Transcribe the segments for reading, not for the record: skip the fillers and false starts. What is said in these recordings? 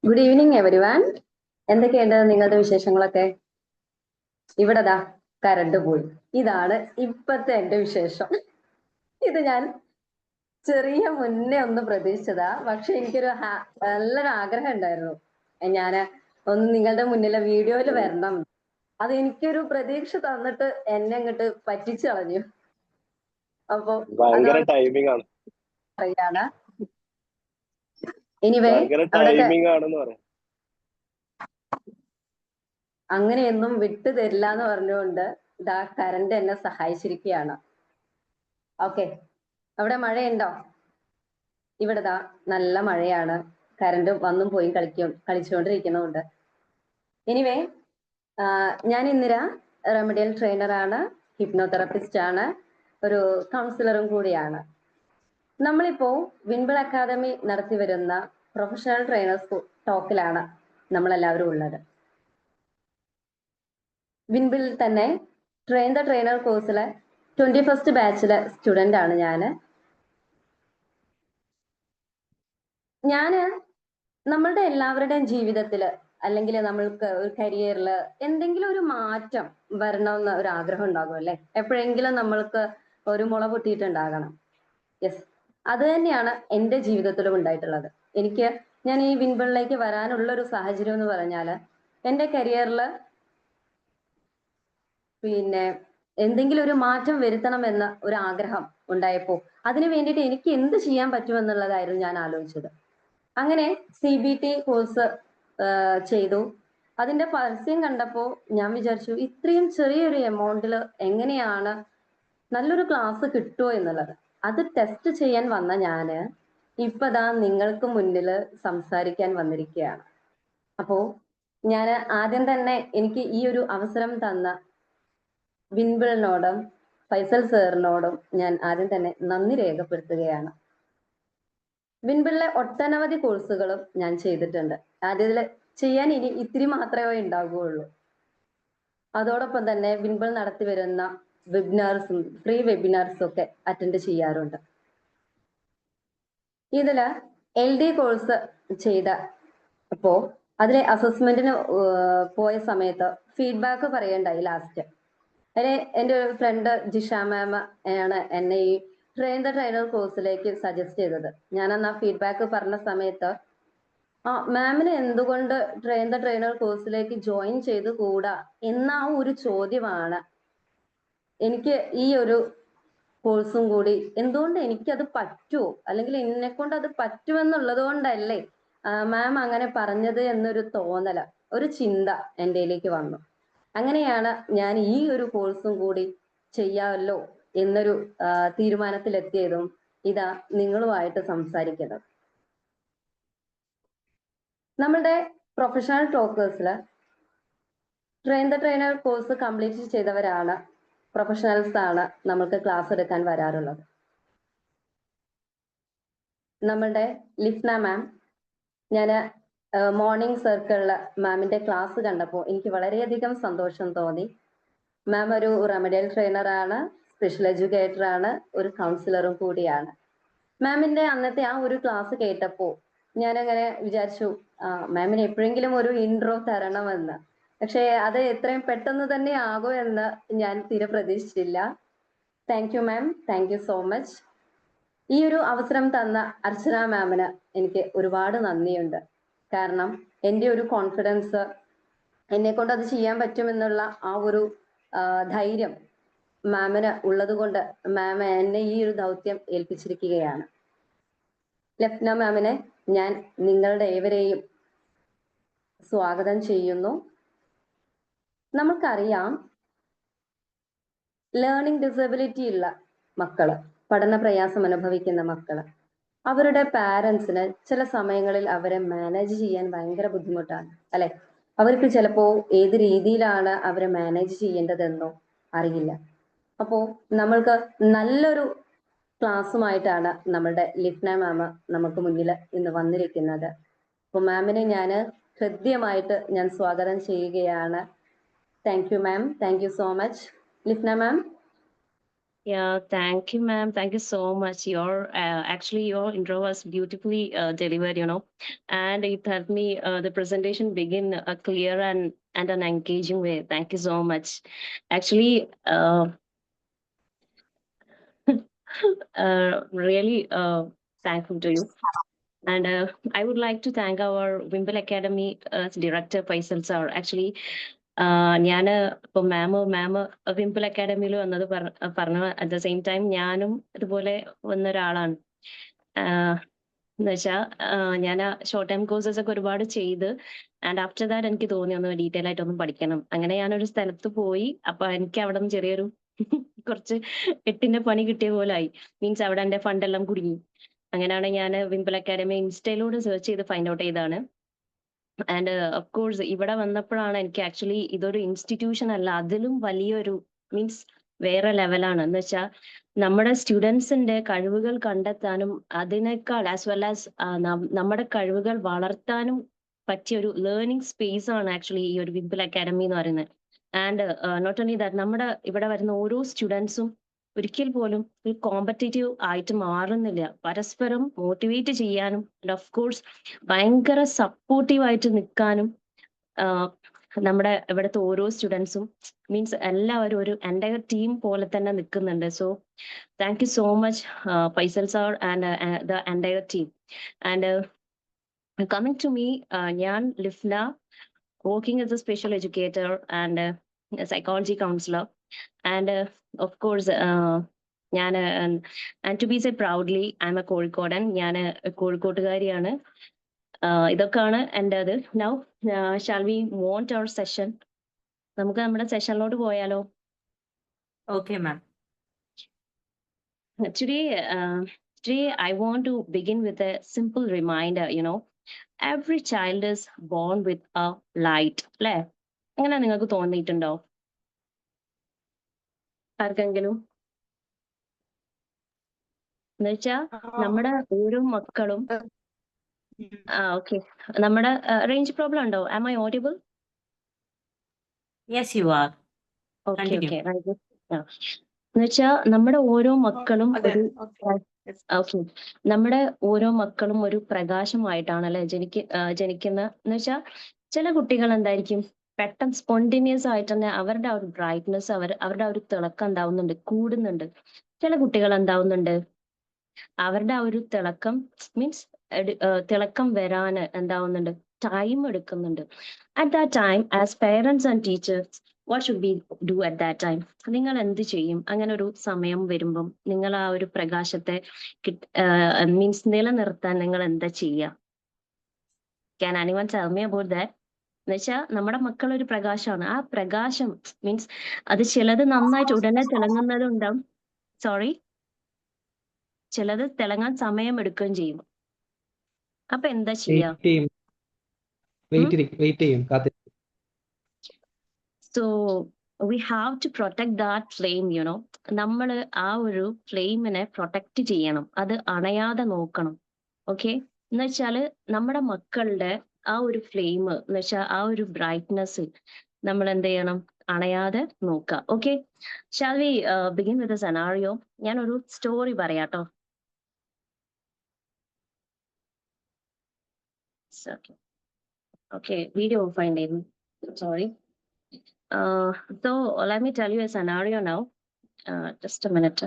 Good evening everyone. എന്തൊക്കെയുണ്ട് നിങ്ങളുടെ വിശേഷങ്ങളൊക്കെ? ഇവിടെതാ കരണ്ട് പോയി. ഇതാണ് ഇപ്പത്തെ എന്റെ വിശേഷം. ഇത് ഞാൻ ചെറിയ മുന്നേ ഒന്ന് പ്രതീക്ഷിച്ചതാ. പക്ഷെ എനിക്കൊരു നല്ലൊരു ആഗ്രഹം ഉണ്ടായിരുന്നു, ഞാന് ഒന്ന് നിങ്ങളുടെ മുന്നിലെ വീഡിയോയിൽ വരണം. അത് എനിക്കൊരു പ്രതീക്ഷ തന്നിട്ട് എന്നെ അങ്ങോട്ട് പറ്റിച്ചു കളഞ്ഞു. അപ്പൊ ഭയങ്കര ടൈമിംഗ് ആണ്. പറയാണ് എനിവേ ഭയങ്കര ടൈമിംഗ് ആണെന്ന് പറയാം. അങ്ങനെയൊന്നും വിട്ടു തരില്ല എന്ന് പറഞ്ഞുകൊണ്ട് ഇതാ കരണ്ട് എന്നെ സഹായിച്ചിരിക്കുകയാണ്. ഓക്കെ, അവിടെ മഴയുണ്ടോ? ഇവിടെതാ നല്ല മഴയാണ്. കരണ്ട് വന്നും പോയി കളിച്ചുകൊണ്ടിരിക്കുന്നുണ്ട്. എനിവേ, ഞാൻ ഇന്ദിര, റെമഡിയൽ ട്രെയിനറാണ്, ഹിപ്നോതെറപ്പിസ്റ്റ് ആണ്, ഒരു കൗൺസിലറും കൂടിയാണ്. നമ്മളിപ്പോ വിൻബിൾ അക്കാദമി നടത്തി വരുന്ന പ്രൊഫഷണൽ ട്രെയിനേഴ്സ് ടോക്കിലാണ് നമ്മളെല്ലാവരും ഉള്ളത്. വിൻബിൾ തന്നെ ട്രെയിൻ ദ ട്രെയിനർ കോഴ്സിലെ 21st ബാച്ചിലെ സ്റ്റുഡന്റ് ആണ് ഞാന് നമ്മളുടെ എല്ലാവരുടെയും ജീവിതത്തില് അല്ലെങ്കിൽ നമ്മൾക്ക് ഒരു കരിയറിൽ എന്തെങ്കിലും ഒരു മാറ്റം വരണമെന്ന് ഒരു ആഗ്രഹം ഉണ്ടാകും അല്ലെ? എപ്പോഴെങ്കിലും നമ്മൾക്ക് ഒരു മുള പൊട്ടിയിട്ടുണ്ടാകണം. യെസ്, അത് തന്നെയാണ് എൻ്റെ ജീവിതത്തിലും ഉണ്ടായിട്ടുള്ളത്. ഞാൻ ഈ വിൻബിളിലേക്ക് വരാനുള്ള ഒരു സാഹചര്യം എന്ന് പറഞ്ഞാൽ, എൻ്റെ കരിയറിൽ പിന്നെ എന്തെങ്കിലും ഒരു മാറ്റം വരുത്തണമെന്ന ഒരു ആഗ്രഹം ഉണ്ടായപ്പോൾ അതിനു വേണ്ടിയിട്ട് എനിക്ക് എന്ത് ചെയ്യാൻ പറ്റുമെന്നുള്ളതായിരുന്നു ഞാൻ ആലോചിച്ചത്. അങ്ങനെ CBT കോഴ്സ് ചെയ്തു. അതിന്റെ പരസ്യം കണ്ടപ്പോൾ ഞാൻ വിചാരിച്ചു, ഇത്രയും ചെറിയൊരു എമൗണ്ടിൽ എങ്ങനെയാണ് നല്ലൊരു ക്ലാസ് കിട്ടുമോ എന്നുള്ളത്. അത് ടെസ്റ്റ് ചെയ്യാൻ വന്ന ഞാന് ഇപ്പതാ നിങ്ങൾക്ക് മുന്നിൽ സംസാരിക്കാൻ വന്നിരിക്കുകയാണ്. അപ്പോ ഞാൻ ആദ്യം തന്നെ എനിക്ക് ഈ ഒരു അവസരം തന്ന വിൻബിളിനോടും ഫൈസൽ സാറിനോടും ഞാൻ ആദ്യം തന്നെ നന്ദി രേഖപ്പെടുത്തുകയാണ്. വിൻബിളിലെ ഒട്ടനവധി കോഴ്സുകളും ഞാൻ ചെയ്തിട്ടുണ്ട്. അതിൽ ചെയ്യാൻ ഇനി ഇത്തിരി മാത്രമേ ഉണ്ടാകുകയുള്ളൂ. അതോടൊപ്പം തന്നെ വിൻബിൾ നടത്തി വരുന്ന വെബിനാർസും ഫ്രീ വെബിനാർസും ഒക്കെ അറ്റൻഡ് ചെയ്യാറുണ്ട്. ഇതില് LD കോഴ്സ് ചെയ്ത അപ്പോ അതിലെ അസസ്മെന്റിന് പോയ സമയത്ത് ഫീഡ്ബാക്ക് പറയണ്ടായി ലാസ്റ്റ്. അതിലെ എൻ്റെ ഒരു ഫ്രണ്ട് ജിഷ മാം ആണ് എന്നെ ഈ ട്രെയിൻ ദ ട്രെയിനർ കോഴ്സിലേക്ക് സജസ്റ്റ് ചെയ്തത്. ഞാൻ അന്ന് ആ ഫീഡ്ബാക്ക് പറഞ്ഞ സമയത്ത് മാമിന് എന്തുകൊണ്ട് ട്രെയിൻ ദ ട്രെയിനർ കോഴ്സിലേക്ക് ജോയിൻ ചെയ്ത് കൂടാ എന്ന ആ ഒരു ചോദ്യമാണ് എനിക്ക് ഈ ഒരു കോഴ്സും കൂടി എന്തുകൊണ്ട് എനിക്കത് പറ്റുമോ, അല്ലെങ്കിൽ എന്നെ കൊണ്ട് അത് പറ്റുമെന്നുള്ളത് കൊണ്ടല്ലേ മാം അങ്ങനെ പറഞ്ഞത് എന്നൊരു തോന്നല, ഒരു ചിന്ത എൻ്റെയിലേക്ക് വന്നു. അങ്ങനെയാണ് ഞാൻ ഈ ഒരു കോഴ്സും കൂടി ചെയ്യാമല്ലോ എന്നൊരു തീരുമാനത്തിലെത്തിയതും ഇതാ നിങ്ങളുമായിട്ട് സംസാരിക്കുന്നത്. നമ്മളുടെ പ്രൊഫഷണൽ ടോക്കേഴ്സിൽ train the trainer course complete ചെയ്തവരാണ്, പ്രൊഫഷണൽസ് ആണ് നമ്മൾക്ക് ക്ലാസ് എടുക്കാൻ വരാറുള്ളത്. നമ്മളുടെ ലിഫ്ന മാം, ഞാൻ മോർണിംഗ് സർക്കിളിൽ മാമിന്റെ ക്ലാസ് കണ്ടപ്പോൾ എനിക്ക് വളരെയധികം സന്തോഷം തോന്നി. മാം ഒരു റെമഡിയൽ ട്രെയിനറാണ്, സ്പെഷ്യൽ എഡ്യൂക്കേറ്റർ ആണ്, ഒരു കൗൺസിലറും കൂടിയാണ്. മാമിന്റെ അന്നത്തെ ആ ഒരു ക്ലാസ് കേട്ടപ്പോൾ ഞാനങ്ങനെ വിചാരിച്ചു, മാമിന് എപ്പോഴെങ്കിലും ഒരു ഇൻട്രോ തരണമെന്ന്. പക്ഷേ അത് എത്രയും പെട്ടെന്ന് തന്നെ ആകുമെന്ന് ഞാൻ തീരെ പ്രതീക്ഷിച്ചില്ല. Thank you ma'am, thank you so much. ഈ ഒരു അവസരം തന്ന അർച്ചന മാമിന് എനിക്ക് ഒരുപാട് നന്ദിയുണ്ട്. കാരണം എൻ്റെ ഒരു കോൺഫിഡൻസ്, എന്നെ കൊണ്ട് അത് ചെയ്യാൻ പറ്റുമെന്നുള്ള ആ ഒരു ധൈര്യം മാമിന് ഉള്ളത് കൊണ്ട് മാം എന്നെ ഈ ഒരു ദൗത്യം ഏൽപ്പിച്ചിരിക്കുകയാണ്. ലഫ്ന മാമിനെ ഞാൻ നിങ്ങളുടെ ഏവരെയും സ്വാഗതം ചെയ്യുന്നു. നമുക്കറിയാം, ലേണിംഗ് ഡിസബിലിറ്റി ഉള്ള മക്കള്, പഠന പ്രയാസം അനുഭവിക്കുന്ന മക്കള്, അവരുടെ പാരൻസിന് ചില സമയങ്ങളിൽ അവരെ മാനേജ് ചെയ്യാൻ ഭയങ്കര ബുദ്ധിമുട്ടാണ് അല്ലെ? അവർക്ക് ചിലപ്പോ ഏത് രീതിയിലാണ് അവരെ മാനേജ് ചെയ്യേണ്ടതെന്നോ അറിയില്ല. അപ്പോ നമ്മൾക്ക് നല്ലൊരു ക്ലാസ്സുമായിട്ടാണ് നമ്മളുടെ ലിഫ്ന മാം നമുക്ക് മുന്നിൽ ഇന്ന് വന്നിരിക്കുന്നത്. അപ്പൊ മാമിനെ ഞാൻ ഹൃദ്യമായിട്ട് ഞാൻ സ്വാഗതം ചെയ്യുകയാണ്. Thank you ma'am, thank you so much. Lifna ma'am, Yeah, thank you, ma'am. Thank you so much. Actually your intro was beautifully delivered, and it helped me the presentation begin a clear and an engaging way. Thank you so much. Actually, really thankful to you. And I would like to thank our Wimble Academy director Faisal sir. Actually, ഞാൻ ഇപ്പൊ മാം വിംപിൾ അക്കാഡമിയിൽ വന്നത് പറഞ്ഞ at the same time ഞാനും ഇതുപോലെ വന്ന ഒരാളാണ്. എന്ന് വെച്ചാൽ ഞാൻ ഷോർട്ട് ടൈം കോഴ്സസ് ഒക്കെ ഒരുപാട് ചെയ്ത് ആൻഡ് ആഫ്റ്റർ ദാറ്റ് എനിക്ക് തോന്നി ഒന്ന് ഡീറ്റെയിൽ ആയിട്ട് ഒന്ന് പഠിക്കണം. അങ്ങനെ ഞാനൊരു സ്ഥലത്ത് പോയി. അപ്പൊ എനിക്ക് അവിടെ നിന്ന് ചെറിയൊരു കുറച്ച് എട്ടിന്റെ പണി കിട്ടിയ പോലെ ആയി. മീൻസ് അവിടെ എന്റെ ഫണ്ടെല്ലാം കുടുങ്ങി. അങ്ങനെയാണ് ഞാൻ വിംപിൾ അക്കാഡമി ഇൻസ്റ്റയിലൂടെ സെർച്ച് ചെയ്ത് ഫൈൻഡ് ഔട്ട് ചെയ്താണ്. ആൻഡ് ഓഫ് കോഴ്സ് ഇവിടെ വന്നപ്പോഴാണ് എനിക്ക് ആക്ച്വലി ഇതൊരു ഇൻസ്റ്റിറ്റ്യൂഷൻ അല്ല, അതിലും വലിയൊരു മീൻസ് വേറെ ലെവലാണ്. എന്ന് വെച്ചാൽ നമ്മുടെ സ്റ്റുഡൻസിന്റെ കഴിവുകൾ കണ്ടെത്താനും അതിനേക്കാൾ ആസ് വെൽ ആസ് നമ്മുടെ കഴിവുകൾ വളർത്താനും പറ്റിയ ഒരു ലേണിംഗ് സ്പേസ് ആണ് ആക്ച്വലി ഈ ഒരു വിംപിൾ അക്കാഡമി എന്ന് പറയുന്നത്. ആൻഡ് നോട്ട് ഓൺലി ദാറ്റ്, നമ്മുടെ ഇവിടെ വരുന്ന ഓരോ സ്റ്റുഡൻസും ഒരിക്കൽ പോലും ഒരു കോമ്പറ്റേറ്റീവ് ആയിട്ട് മാറുന്നില്ല. പരസ്പരം മോട്ടിവേറ്റ് ചെയ്യാനും ഓഫ് കോഴ്സ് ഭയങ്കര സപ്പോർട്ടീവ് ആയിട്ട് നിൽക്കാനും നമ്മുടെ ഇവിടുത്തെ ഓരോ സ്റ്റുഡൻസും മീൻസ് എല്ലാവരും ഒരു എൻ്റയർ ടീം പോലെ തന്നെ നിൽക്കുന്നുണ്ട്. So thank you so much Faisal sir and the entire team. And coming to me, ഞാൻ Lifna, working as a special educator and psychology counselor, and of course ഞാൻ and to be say proudly I am a കോഴിക്കോടൻ. ഞാൻ കോഴിക്കോട്ടുകാരിയാണ്. ഇതൊക്കെയാണ് എൻ്റെ അത്. Now shall we want our session? നമുക്ക് നമ്മുടെ സെഷനിലോട്ട് പോയാലോ? Okay, ma'am. Today I want to begin with a simple reminder. Every child is born with a light. അല്ലേ? അങ്ങനെ നിങ്ങൾക്ക് തോന്നിയിട്ടുണ്ടോ ആർക്കെങ്കിലും? എന്നുവെച്ചാ നമ്മുടെ ഓരോ മക്കളും ഓക്കെ, നമ്മുടെ റേഞ്ച് പ്രോബ്ലം ഉണ്ടോ? Am I audible? Yes, you are. Okay Continue. Okay. എന്നുവെച്ചാ നമ്മുടെ ഓരോ മക്കളും ഒരു ഓക്കെ, നമ്മുടെ ഓരോ മക്കളും ഒരു പ്രകാശമായിട്ടാണല്ലേ ജനിക്കുന്ന. എന്ന് വെച്ചാൽ ചില കുട്ടികൾ എന്തായിരിക്കും പെട്ടെന്ന് സ്പോണ്ടിനിയസ് ആയിട്ട് തന്നെ അവരുടെ ആ ഒരു ബ്രൈറ്റ്നെസ് അവരുടെ ആ ഒരു തിളക്കം എന്താവുന്നുണ്ട്, കൂടുന്നുണ്ട്. ചില കുട്ടികൾ എന്താവുന്നുണ്ട്, അവരുടെ ആ ഒരു തിളക്കം മീൻസ് തിളക്കം വരാന് എന്താവുന്നുണ്ട്, ടൈം എടുക്കുന്നുണ്ട്. At that time as parents and teachers what should be do at that time? നിങ്ങൾ എന്ത് ചെയ്യും അങ്ങനെ ഒരു സമയം വരുമ്പം? നിങ്ങൾ ആ ഒരു പ്രകാശത്തെ മീൻസ് നിലനിർത്താൻ നിങ്ങൾ എന്താ ചെയ്യുക? Can anyone tell me about that? എന്നുവെച്ചാൽ നമ്മുടെ മക്കൾ ഒരു പ്രകാശമാണ്. ആ പ്രകാശം മീൻസ് അത് ചിലത് നന്നായിട്ട് ഉടനെ തിളങ്ങുന്നതുണ്ടാവും, സോറി, ചിലത് തിളങ്ങാൻ സമയം എടുക്കുകയും ചെയ്യും. അപ്പൊ എന്താ ചെയ്യാ? വെയിറ്റ് ചെയ്യും. So we have to protect that flame. നമ്മൾ ആ ഒരു ഫ്ലെയിമിനെ പ്രൊട്ടക്ട് ചെയ്യണം, അത് അണയാതെ നോക്കണം. ഓക്കെ, എന്ന് വെച്ചാല് നമ്മുടെ മക്കളുടെ ആ ഒരു ഫ്ലെയിം എന്ന് വെച്ചാൽ ആ ഒരു ബ്രൈറ്റ്നെസ് നമ്മൾ എന്ത് ചെയ്യണം, അണയാതെ നോക്കുക. Okay, shall we begin with a scenario? ഞാനൊരു സ്റ്റോറി പറയാട്ടോ. Okay, video finding. Sorry. So let me tell you a scenario now. Just a minute.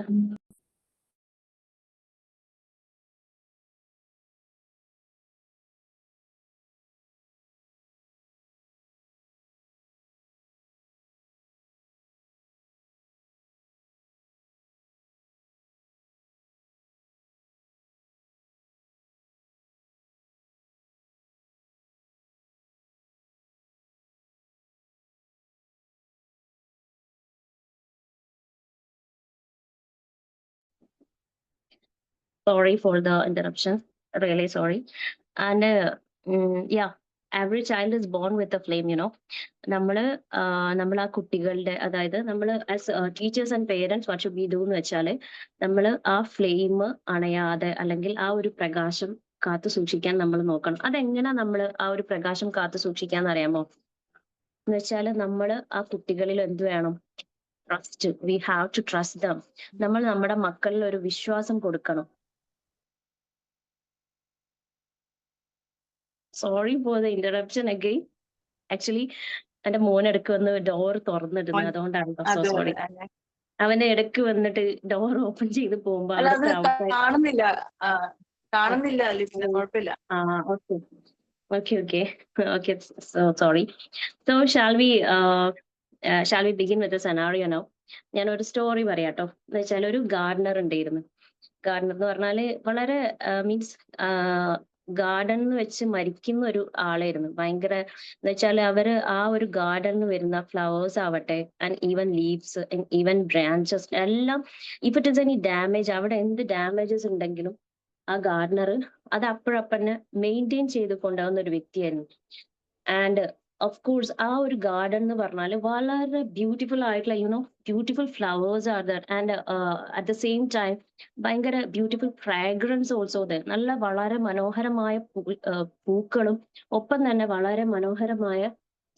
Sorry for the interruption. Really sorry. And yeah, every child is born with a flame. നമ്മൾ ആ കുട്ടികളുടെ, അതായത് നമ്മൾ as teachers and parents what should be do എന്ന് വെച്ചാല് നമ്മൾ ആ flame അണയാതെ അല്ലെങ്കിൽ ആ ഒരു പ്രകാശം കാത്തു സൂക്ഷിക്കാൻ നമ്മൾ നോക്കണം. അതെങ്ങനെ നമ്മൾ ആ ഒരു പ്രകാശം കാത്തു സൂക്ഷിക്കാന്ന് അറിയാമോ? എന്ന് വെച്ചാല് നമ്മൾ ആ കുട്ടികളിൽ എന്ത് വേണം, trust. We have to trust them. നമ്മൾ നമ്മുടെ മക്കളിൽ ഒരു വിശ്വാസം കൊടുക്കണം. Sorry for the interruption again. Actually എന്റെ മോൻ ഇടയ്ക്ക് വന്ന് ഡോർ തുറന്നിടുന്നു, അതുകൊണ്ടാണ് സോ അതെ സോറി. അതെ. അവന്റെ ഇടയ്ക്ക് വന്നിട്ട് ഡോർ ഓപ്പൺ ചെയ്ത് പോകുമ്പോ അല്ല അത് അവിടുത്തെ കാണുന്നില്ല, കാണുന്നില്ല ലിഫ്റ്റ്, കുഴപ്പമില്ല. okay. Okay. Okay. So sorry. So shall we begin with the scenario now? ഞാൻ ഒരു സ്റ്റോറി പറയാട്ടോ. എന്ന് വെച്ചാൽ ഒരു ഗാർഡനർ ഉണ്ടായിരുന്നു. ഗാർഡനർ എന്ന് പറഞ്ഞാല് വളരെ മീൻസ് ഗാർഡൻ എന്ന് വെച്ച് മരിക്കുന്ന ഒരു ആളായിരുന്നു. ഭയങ്കര എന്ന് വെച്ചാൽ അവര് ആ ഒരു ഗാർഡനിൽ വരുന്ന ഫ്ലവേഴ്സ് ആവട്ടെ, and even leaves, even branches എല്ലാം, if it is any damage, അവിടെ എന്ത് ഡാമേജസ് ഉണ്ടെങ്കിലും ആ ഗാർഡനർ അത് അപ്പോഴപ്പന്നെ മെയിൻറ്റെയിൻ ചെയ്ത് കൊണ്ടുപോകുന്ന ഒരു വ്യക്തിയായിരുന്നു. ആൻഡ് ഓഫ് കോഴ്സ് ആ ഒരു ഗാർഡൻ എന്ന് പറഞ്ഞാൽ വളരെ ബ്യൂട്ടിഫുൾ ആയിട്ടുള്ള beautiful flowers are there, and at the same time ഭയങ്കര ബ്യൂട്ടിഫുൾ ഫ്രാഗ്രൻസ് ഓൾസോ ദർ. നല്ല വളരെ മനോഹരമായ പൂക്കളും ഒപ്പം തന്നെ വളരെ മനോഹരമായ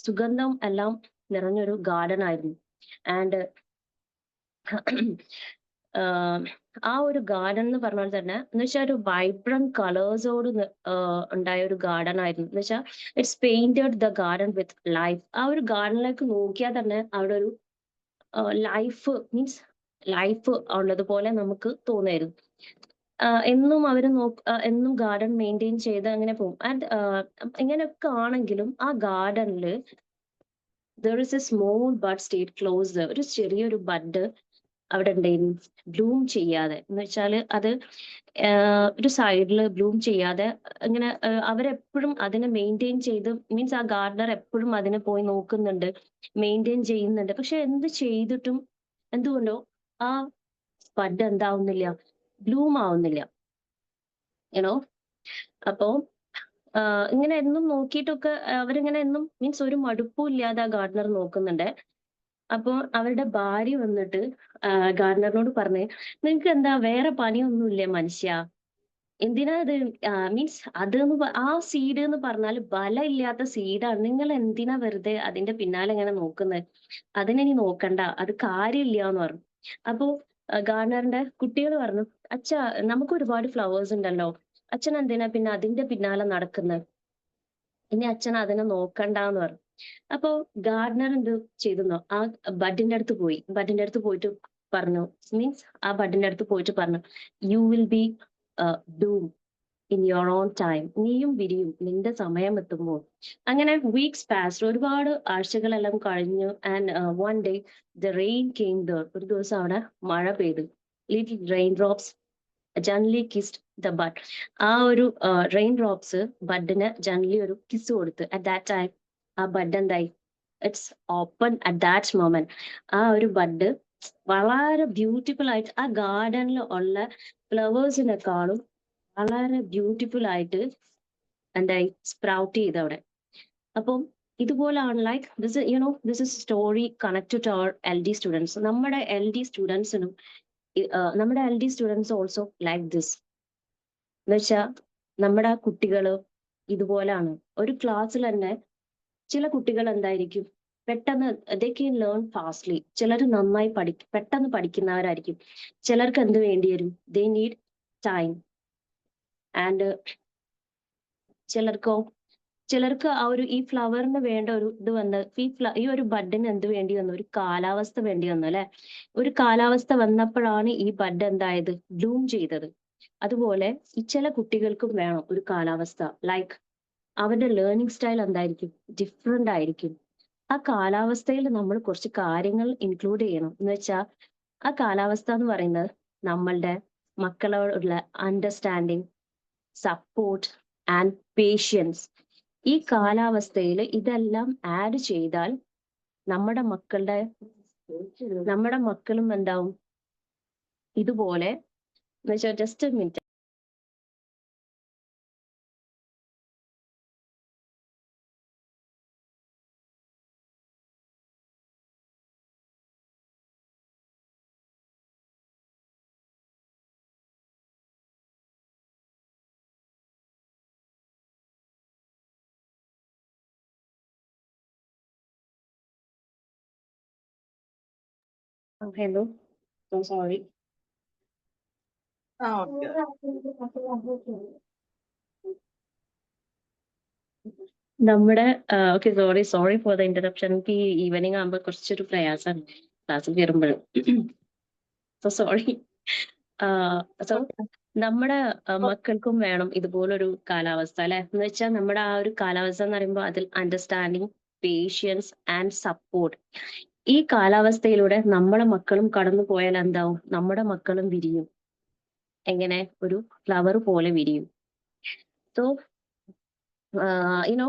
സുഗന്ധം എല്ലാം നിറഞ്ഞൊരു ഗാർഡൻ ആയിരുന്നു. ആൻഡ് ആ ഒരു ഗാർഡൻ എന്ന് പറഞ്ഞാൽ തന്നെ എന്ന് വെച്ചാൽ ഒരു വൈബ്രന്റ് കളേഴ്സോട് ഉണ്ടായ ഒരു ഗാർഡൻ ആയിരുന്നു. എന്ന് വെച്ചാൽ it's painted the garden with life. ആ ഒരു ഗാർഡനിലേക്ക് നോക്കിയാൽ തന്നെ അവിടെ ഒരു ലൈഫ് മീൻസ് ലൈഫ് ഉള്ളതുപോലെ നമുക്ക് തോന്നായിരുന്നു. എന്നും അവര് എന്നും ഗാർഡൻ മെയിൻറ്റെയിൻ ചെയ്ത് അങ്ങനെ പോകും. ആൻഡ് ഇങ്ങനെയൊക്കെ ആണെങ്കിലും ആ ഗാർഡനിൽ there is A small bud state close. ഒരു ചെറിയൊരു ബഡ് അവിടെ ഉണ്ടായിരുന്നു, ബ്ലൂം ചെയ്യാതെ. എന്ന് വെച്ചാൽ അത് ഒരു സൈഡിൽ ബ്ലൂം ചെയ്യാതെ ഇങ്ങനെ അവരെപ്പോഴും അതിനെ മെയിൻറ്റെയിൻ ചെയ്ത് മീൻസ് ആ ഗാർഡനർ എപ്പോഴും അതിനെ പോയി നോക്കുന്നുണ്ട്, മെയിൻറ്റെയിൻ ചെയ്യുന്നുണ്ട്. പക്ഷെ എന്ത് ചെയ്തിട്ടും എന്തുകൊണ്ടോ ആ ബഡ് എന്താവുന്നില്ല, ബ്ലൂം ആവുന്നില്ല. യുനോ അപ്പോ ഇങ്ങനെ എന്നും നോക്കിയിട്ടൊക്കെ അവരിങ്ങനെ എന്നും മീൻസ് ഒരു മടുപ്പും ഇല്ലാതെ ആ ഗാർഡനർ നോക്കുന്നുണ്ട്. അപ്പൊ അവരുടെ ഭാര്യ വന്നിട്ട് ഗാർഡനറിനോട് പറഞ്ഞേ, നിങ്ങക്ക് എന്താ വേറെ പണിയൊന്നുമില്ലേ മനുഷ്യ? എന്തിനാ ഇത് മീൻസ് അത് ആ സീഡ് എന്ന് പറഞ്ഞാൽ ബലം ഇല്ലാത്ത സീഡാണ്. നിങ്ങൾ എന്തിനാ വെറുതെ അതിന്റെ പിന്നാലെ ഇങ്ങനെ നോക്കുന്നത്? അതിനി നോക്കണ്ട, അത് കാര്യമില്ല എന്ന് പറഞ്ഞു. അപ്പൊ ഗാർഡനറിന്റെ കുട്ടികൾ പറഞ്ഞു, അച്ഛാ നമുക്ക് ഒരുപാട് ഫ്ലവേഴ്സ് ഉണ്ടല്ലോ, അച്ഛൻ എന്തിനാ പിന്നെ അതിന്റെ പിന്നാലെ നടക്കുന്നത്? ഇനി അച്ഛൻ അതിനെ നോക്കണ്ടെന്ന് പറഞ്ഞു. അപ്പൊ ഗാർഡനർ എന്ത് ചെയ്തെന്നോ, ആ ബഡിന്റെ അടുത്ത് പോയിട്ട് പറഞ്ഞു, മീൻസ് ആ ബഡിന്റെ അടുത്ത് പോയിട്ട് പറഞ്ഞു, you will be dome in your own time. നീയും വിരിയും നിന്റെ സമയം എത്തുമ്പോൾ. അങ്ങനെ വീക്സ് പാസ്റ്റ്, ഒരുപാട് ആഴ്ചകളെല്ലാം കഴിഞ്ഞു. And one day the rain came there. ഒരു ദിവസം അവിടെ മഴ പെയ്തു. Little rain drops gently kissed the bud. ആ ഒരു റെയിൻ ഡ്രോപ്സ് ബഡിന് ജനലി ഒരു കിസ് കൊടുത്ത്. അറ്റ് ദാറ്റ് ടൈം ആ ബഡ് എന്തായി, it's open at that moment. ആ ഒരു ബഡ് വളരെ ബ്യൂട്ടിഫുൾ ആയിട്ട് ആ ഗാർഡനിൽ ഉള്ള ഫ്ലവേഴ്സിനെക്കാളും വളരെ ബ്യൂട്ടിഫുൾ ആയിട്ട് എന്തായി സ്പ്രൗട്ട് ചെയ്ത് അവിടെ. അപ്പം ഇതുപോലാണ് like this is story connected to our LD students. നമ്മുടെ LD സ്റ്റുഡൻസിനും നമ്മുടെ LD students also like this. എന്ന് വെച്ചാൽ നമ്മുടെ കുട്ടികള് ഇതുപോലാണ്. ഒരു ക്ലാസ്സിൽ തന്നെ ചില കുട്ടികൾ എന്തായിരിക്കും, പെട്ടെന്ന് ദേ ക്യാൻ ലേൺ ഫാസ്റ്റ്ലി. ചിലർ നന്നായി പെട്ടെന്ന് പഠിക്കുന്നവരായിരിക്കും. ചിലർക്ക് എന്ത് വേണ്ടി വരും, ദേ നീഡ് ടൈം. ആൻഡ് ചിലർക്ക് ആ ഒരു ഈ ഫ്ലവറിന് വേണ്ട ഒരു ഇത് വന്ന് ഈ ഒരു ബഡിന് എന്ത് വേണ്ടി വന്നു, ഒരു കാലാവസ്ഥ വേണ്ടി വന്നു അല്ലെ. ഒരു കാലാവസ്ഥ വന്നപ്പോഴാണ് ഈ ബഡ് എന്തായത്, ബ്ലൂം ചെയ്തത്. അതുപോലെ ഈ ചില കുട്ടികൾക്കും വേണം ഒരു കാലാവസ്ഥ. ലൈക്ക് അവരുടെ ലേണിംഗ് സ്റ്റൈൽ എന്തായിരിക്കും, ഡിഫറെന്റ് ആയിരിക്കും. ആ കാലാവസ്ഥയിൽ നമ്മൾ കുറച്ച് കാര്യങ്ങൾ ഇൻക്ലൂഡ് ചെയ്യണം. എന്ന് വെച്ചാൽ ആ കാലാവസ്ഥ എന്ന് പറയുന്നത് നമ്മളുടെ മക്കളോടുള്ള അണ്ടർസ്റ്റാൻഡിങ്, സപ്പോർട്ട് ആൻഡ് പേഷ്യൻസ്. ഈ കാലാവസ്ഥയിൽ ഇതെല്ലാം ആഡ് ചെയ്താൽ നമ്മുടെ മക്കളും എന്താവും ഇതുപോലെ. എന്ന് വെച്ചാൽ just minute. Hello. So sorry. ആ ഓക്കെ. നമ്മുടെ okay sorry for the interruption. എനിക്ക് ഈ ഈവനിങ് ആകുമ്പോൾ കുറച്ചൊരു പ്രയാസമാണ് ക്ലാസ്സിൽ കയറുമ്പോഴും. So sorry. സോ നമ്മുടെ മക്കൾക്കും വേണം ഇതുപോലൊരു കാലാവസ്ഥ അല്ലെ. എന്ന് വെച്ചാൽ നമ്മുടെ ആ ഒരു കാലാവസ്ഥ എന്ന് പറയുമ്പോൾ അതിൽ അണ്ടർസ്റ്റാൻഡിങ്, പേഷ്യൻസ് ആൻഡ് സപ്പോർട്ട്. ഈ കാലാവസ്ഥയിലൂടെ നമ്മുടെ മക്കളും കടന്നു പോയാൽ എന്താവും? നമ്മുടെ മക്കളും വിരിയും. എങ്ങനെ? ഒരു ഫ്ലവർ പോലെ വിരിയും. So you know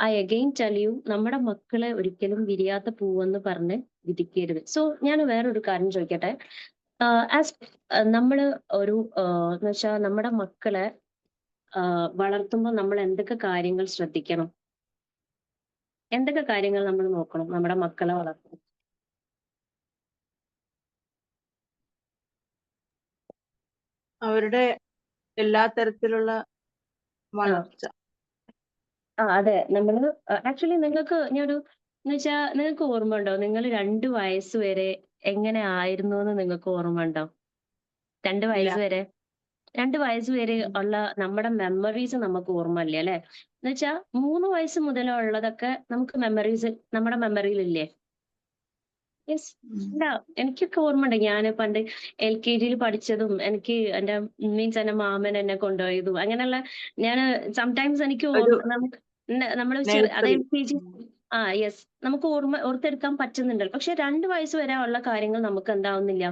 I again tell you, നമ്മുടെ മക്കളെ ഒരിക്കലും വിരിയാത്ത പൂവെന്ന് പറഞ്ഞ് വിധിക്കരുത്. സോ ഞാൻ വേറൊരു കാര്യം ചോദിക്കട്ടെ. ആസ് നമ്മൾ ഒരു എന്ന് വെച്ചാൽ നമ്മുടെ മക്കളെ വളർത്തുമ്പോൾ നമ്മൾ എന്തൊക്കെ കാര്യങ്ങൾ ശ്രദ്ധിക്കണം? എന്തൊക്കെ കാര്യങ്ങൾ നമ്മൾ നോക്കണം നമ്മുടെ മക്കളെ വളർത്തും? അവരുടെ എല്ലാ തരത്തിലുള്ള വളർച്ച. അതെ. നമ്മള് ആക്ച്വലി നിങ്ങൾക്ക് ഞാനൊരു എന്ന് വെച്ചാൽ നിങ്ങൾക്ക് ഓർമ്മ ഉണ്ടോ? നിങ്ങൾ 2 വയസ്സ് വരെ എങ്ങനെ ആയിരുന്നു എന്ന് നിങ്ങൾക്ക് ഓർമ്മ ഉണ്ടോ? 2 വയസ്സ് വരെ 2 വയസ്സ് വരെ ഉള്ള നമ്മുടെ മെമ്മറീസ് നമുക്ക് ഓർമ്മ ഇല്ല അല്ലെ? എന്ന് വെച്ചാൽ 3 വയസ്സ് മുതലുള്ളതൊക്കെ നമുക്ക് മെമ്മറീസ് നമ്മുടെ മെമ്മറിയിലില്ലേ? യെസ്. ഇല്ല, എനിക്കൊക്കെ ഓർമ്മയുണ്ട്. ഞാൻ പണ്ട് LKG പഠിച്ചതും എനിക്ക് എന്റെ മീൻസ് എന്റെ മാമൻ എന്നെ കൊണ്ടുപോയതും അങ്ങനെയുള്ള ഞാൻ സംടൈംസ് എനിക്ക് നമുക്ക് നമ്മൾ അത് LKG യെസ് നമുക്ക് ഓർത്തെടുക്കാൻ പറ്റുന്നുണ്ടല്ലോ. പക്ഷെ 2 വയസ്സ് വരെ ഉള്ള കാര്യങ്ങൾ നമുക്ക് എന്താവുന്നില്ല,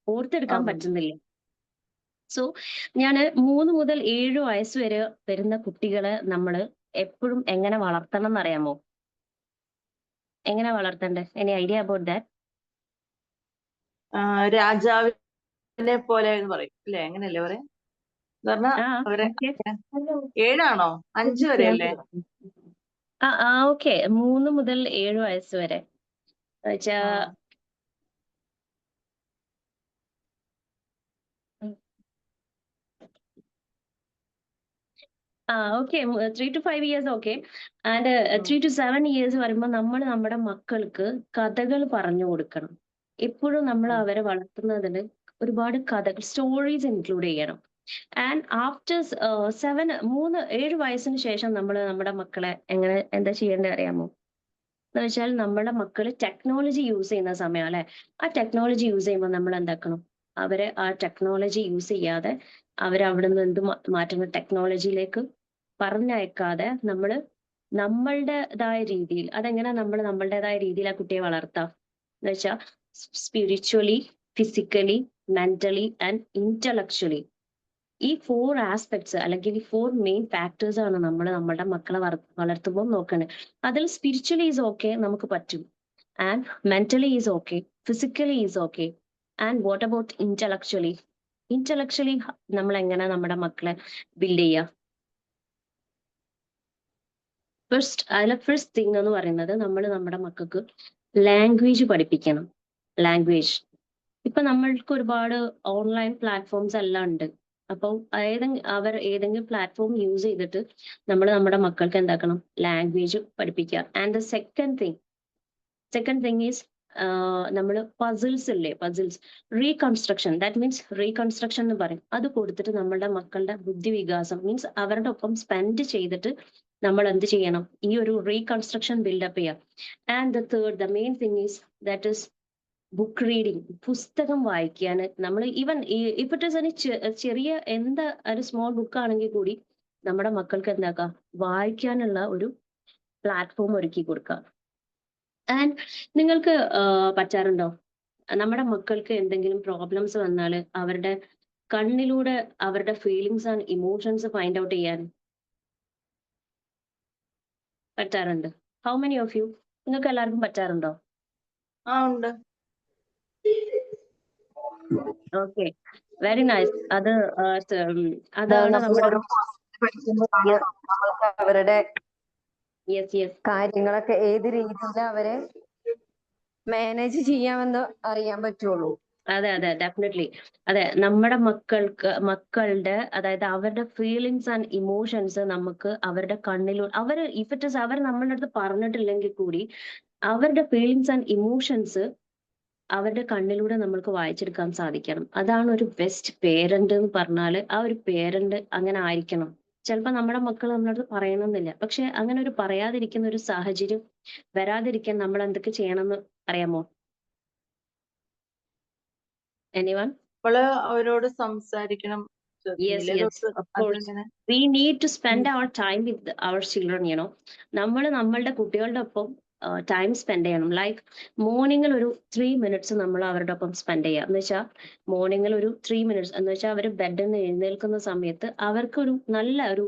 ഓർത്തെടുക്കാൻ പറ്റുന്നില്ല. സോ ഞാൻ 3 മുതൽ 7 വയസ്സ് വരെ വരുന്ന കുട്ടികളെ നമ്മൾ എപ്പോഴും എങ്ങനെ വളർത്തണം എന്നറിയാമോ? എങ്ങനെ വളർത്തണ്ടേ? Any idea about that? രാജാവിനെ പോലെ എന്ന് പറയും അല്ലേ? അങ്ങനെയല്ലേ പറയാ? അവരെ 7 5 വരെ അല്ലേ? ഓക്കെ. 3 മുതൽ 7 വയസ്സ് വരെ വെച്ചാ okay. 3 to 5 years okay. And 3 to 7 years വരുമ്പോൾ നമ്മൾ നമ്മുടെ മക്കൾക്ക് കഥകൾ പറഞ്ഞു കൊടുക്കണം. എപ്പോഴും നമ്മൾ അവരെ വളർത്തുന്നതിന് ഒരുപാട് കഥകൾ, സ്റ്റോറീസ് ഇൻക്ലൂഡ് ചെയ്യണം. ആൻഡ് ആഫ്റ്റർ 7 വയസ്സിന് ശേഷം നമ്മൾ നമ്മുടെ മക്കളെ എന്താ ചെയ്യേണ്ടത് അറിയാമോ? എന്ന് വെച്ചാൽ നമ്മുടെ മക്കൾ ടെക്നോളജി യൂസ് ചെയ്യുന്ന സമയം അല്ലെ, ആ ടെക്നോളജി യൂസ് ചെയ്യുമ്പോൾ നമ്മൾ എന്താക്കണം? അവരെ ആ ടെക്നോളജി യൂസ് ചെയ്യാതെ അവരെ അവിടെ നിന്ന് എന്ത് മാറ്റുന്ന ടെക്നോളജിയിലേക്ക് പറഞ്ഞയക്കാതെ നമ്മൾ നമ്മളുടേതായ രീതിയിൽ, അതെങ്ങനെ നമ്മൾ നമ്മളുടേതായ രീതിയിൽ ആ കുട്ടിയെ വളർത്താം എന്ന് വെച്ചാൽ spiritually, physically, mentally and intellectually. ഈ 4 ആസ്പെക്ട്സ് അല്ലെങ്കിൽ ഈ 4 മെയിൻ ഫാക്ടേഴ്സ് ആണ് നമ്മൾ നമ്മുടെ മക്കളെ വളർത്തുമ്പോൾ നോക്കേണ്ടത്. അതിൽ സ്പിരിച്വലി ഈസ് ഓക്കെ, നമുക്ക് പറ്റും. And mentally is okay, physically is okay. And what about intellectually? Intellectually നമ്മൾ എങ്ങനെ നമ്മുടെ മക്കളെ ബിൽഡ് ചെയ്യുക? ഫസ്റ്റ് തിങ് എന്ന് പറയുന്നത് നമ്മൾ നമ്മുടെ മക്കൾക്ക് ലാംഗ്വേജ് പഠിപ്പിക്കണം. ലാംഗ്വേജ് ഇപ്പൊ നമ്മൾക്ക് ഒരുപാട് ഓൺലൈൻ പ്ലാറ്റ്ഫോംസ് എല്ലാം ഉണ്ട്. അപ്പോൾ ഏതെങ്കിലും പ്ലാറ്റ്ഫോം യൂസ് ചെയ്തിട്ട് നമ്മൾ നമ്മുടെ മക്കൾക്ക് എന്താക്കണം? ലാംഗ്വേജ് പഠിപ്പിക്കുക. And the second thing is നമ്മൾ പസിൽസ് ഇല്ലേ, puzzles reconstruction. That means reconstruction എന്ന് പറയും. അത് കൊടുത്തിട്ട് നമ്മളുടെ മക്കളുടെ ബുദ്ധി വികാസം മീൻസ് അവരുടെ ഒപ്പം സ്പെൻഡ് ചെയ്തിട്ട് നമ്മൾ എന്ത് ചെയ്യണം? ഈ ഒരു റീകൺസ്ട്രക്ഷൻ ബിൽഡപ്പ് ചെയ്യാം. And the main thing is that is book reading. പുസ്തകം വായിക്കാൻ നമ്മൾ ഈവൻ ഇഫ് ഇറ്റ് ഇസ് ചെറിയ ഒരു സ്മോൾ ബുക്ക് ആണെങ്കിൽ കൂടി നമ്മുടെ മക്കൾക്ക് എന്താക്കാം? വായിക്കാനുള്ള ഒരു പ്ലാറ്റ്ഫോം ഒരുക്കി കൊടുക്കുക. ആൻഡ് നിങ്ങൾക്ക് പറ്റാറുണ്ടോ നമ്മുടെ മക്കൾക്ക് എന്തെങ്കിലും പ്രോബ്ലംസ് വന്നാൽ അവരുടെ കണ്ണിലൂടെ അവരുടെ feelings and emotions find out ചെയ്യാൻ പറ്റാറുണ്ട്? How many of you? നിങ്ങൾക്ക് എല്ലാവർക്കും പറ്റാറുണ്ടോ? ഉണ്ട്. Okay, very nice. അതാണ് നമ്മുടെ അവരുടെ യെസ് കാര്യങ്ങളൊക്കെ ഏത് രീതിയിൽ അവരെ മാനേജ് ചെയ്യാമെന്ന് അറിയാൻ പറ്റുള്ളൂ. അതെ ഡെഫിനറ്റ്ലി. അതെ, നമ്മുടെ മക്കളുടെ അതായത് അവരുടെ ഫീലിങ്സ് ആൻഡ് ഇമോഷൻസ് നമുക്ക് അവരുടെ കണ്ണിലൂടെ ഇഫ് ഇറ്റ് ഇസ് അവർ നമ്മളുടെ അടുത്ത് പറഞ്ഞിട്ടില്ലെങ്കിൽ കൂടി അവരുടെ ഫീലിങ്സ് ആൻഡ് ഇമോഷൻസ് അവരുടെ കണ്ണിലൂടെ നമ്മൾക്ക് വായിച്ചെടുക്കാൻ സാധിക്കണം. അതാണ് ഒരു ബെസ്റ്റ് പേരന്റ് എന്ന് പറഞ്ഞാല്. ആ ഒരു പേരന്റ് അങ്ങനെ ആയിരിക്കണം. ചിലപ്പോൾ നമ്മുടെ മക്കൾ നമ്മളടുത്ത് പറയണമെന്നില്ല. പക്ഷെ അങ്ങനെ ഒരു പറയാതിരിക്കുന്ന ഒരു സാഹചര്യം വരാതിരിക്കാൻ നമ്മൾ എന്തൊക്കെ ചെയ്യണമെന്ന് അറിയാമോ? എനിവൺ? നമ്മള് അവരോട് സംസാരിക്കണം. Yes, കുഞ്ഞിലേ yes, തൊട്ട് of course. അതിങ്ങനെ We need to spend our time with our children, you know. നമ്മൾ നമ്മളുടെ കുട്ടികളുടെ ഒപ്പം ടൈം സ്പെൻഡ് ചെയ്യണം. ലൈക്ക് മോർണിംഗിൽ ഒരു 3 മിനിറ്റ്സ് നമ്മൾ അവരുടെ ഒപ്പം സ്പെൻഡ് ചെയ്യുക. എന്ന് വെച്ചാൽ മോർണിംഗിൽ ഒരു 3 മിനിറ്റ്സ് എന്ന് വെച്ചാൽ അവർ ബെഡിൽ നിന്ന് എഴുന്നേൽക്കുന്ന സമയത്ത് അവർക്കൊരു നല്ല ഒരു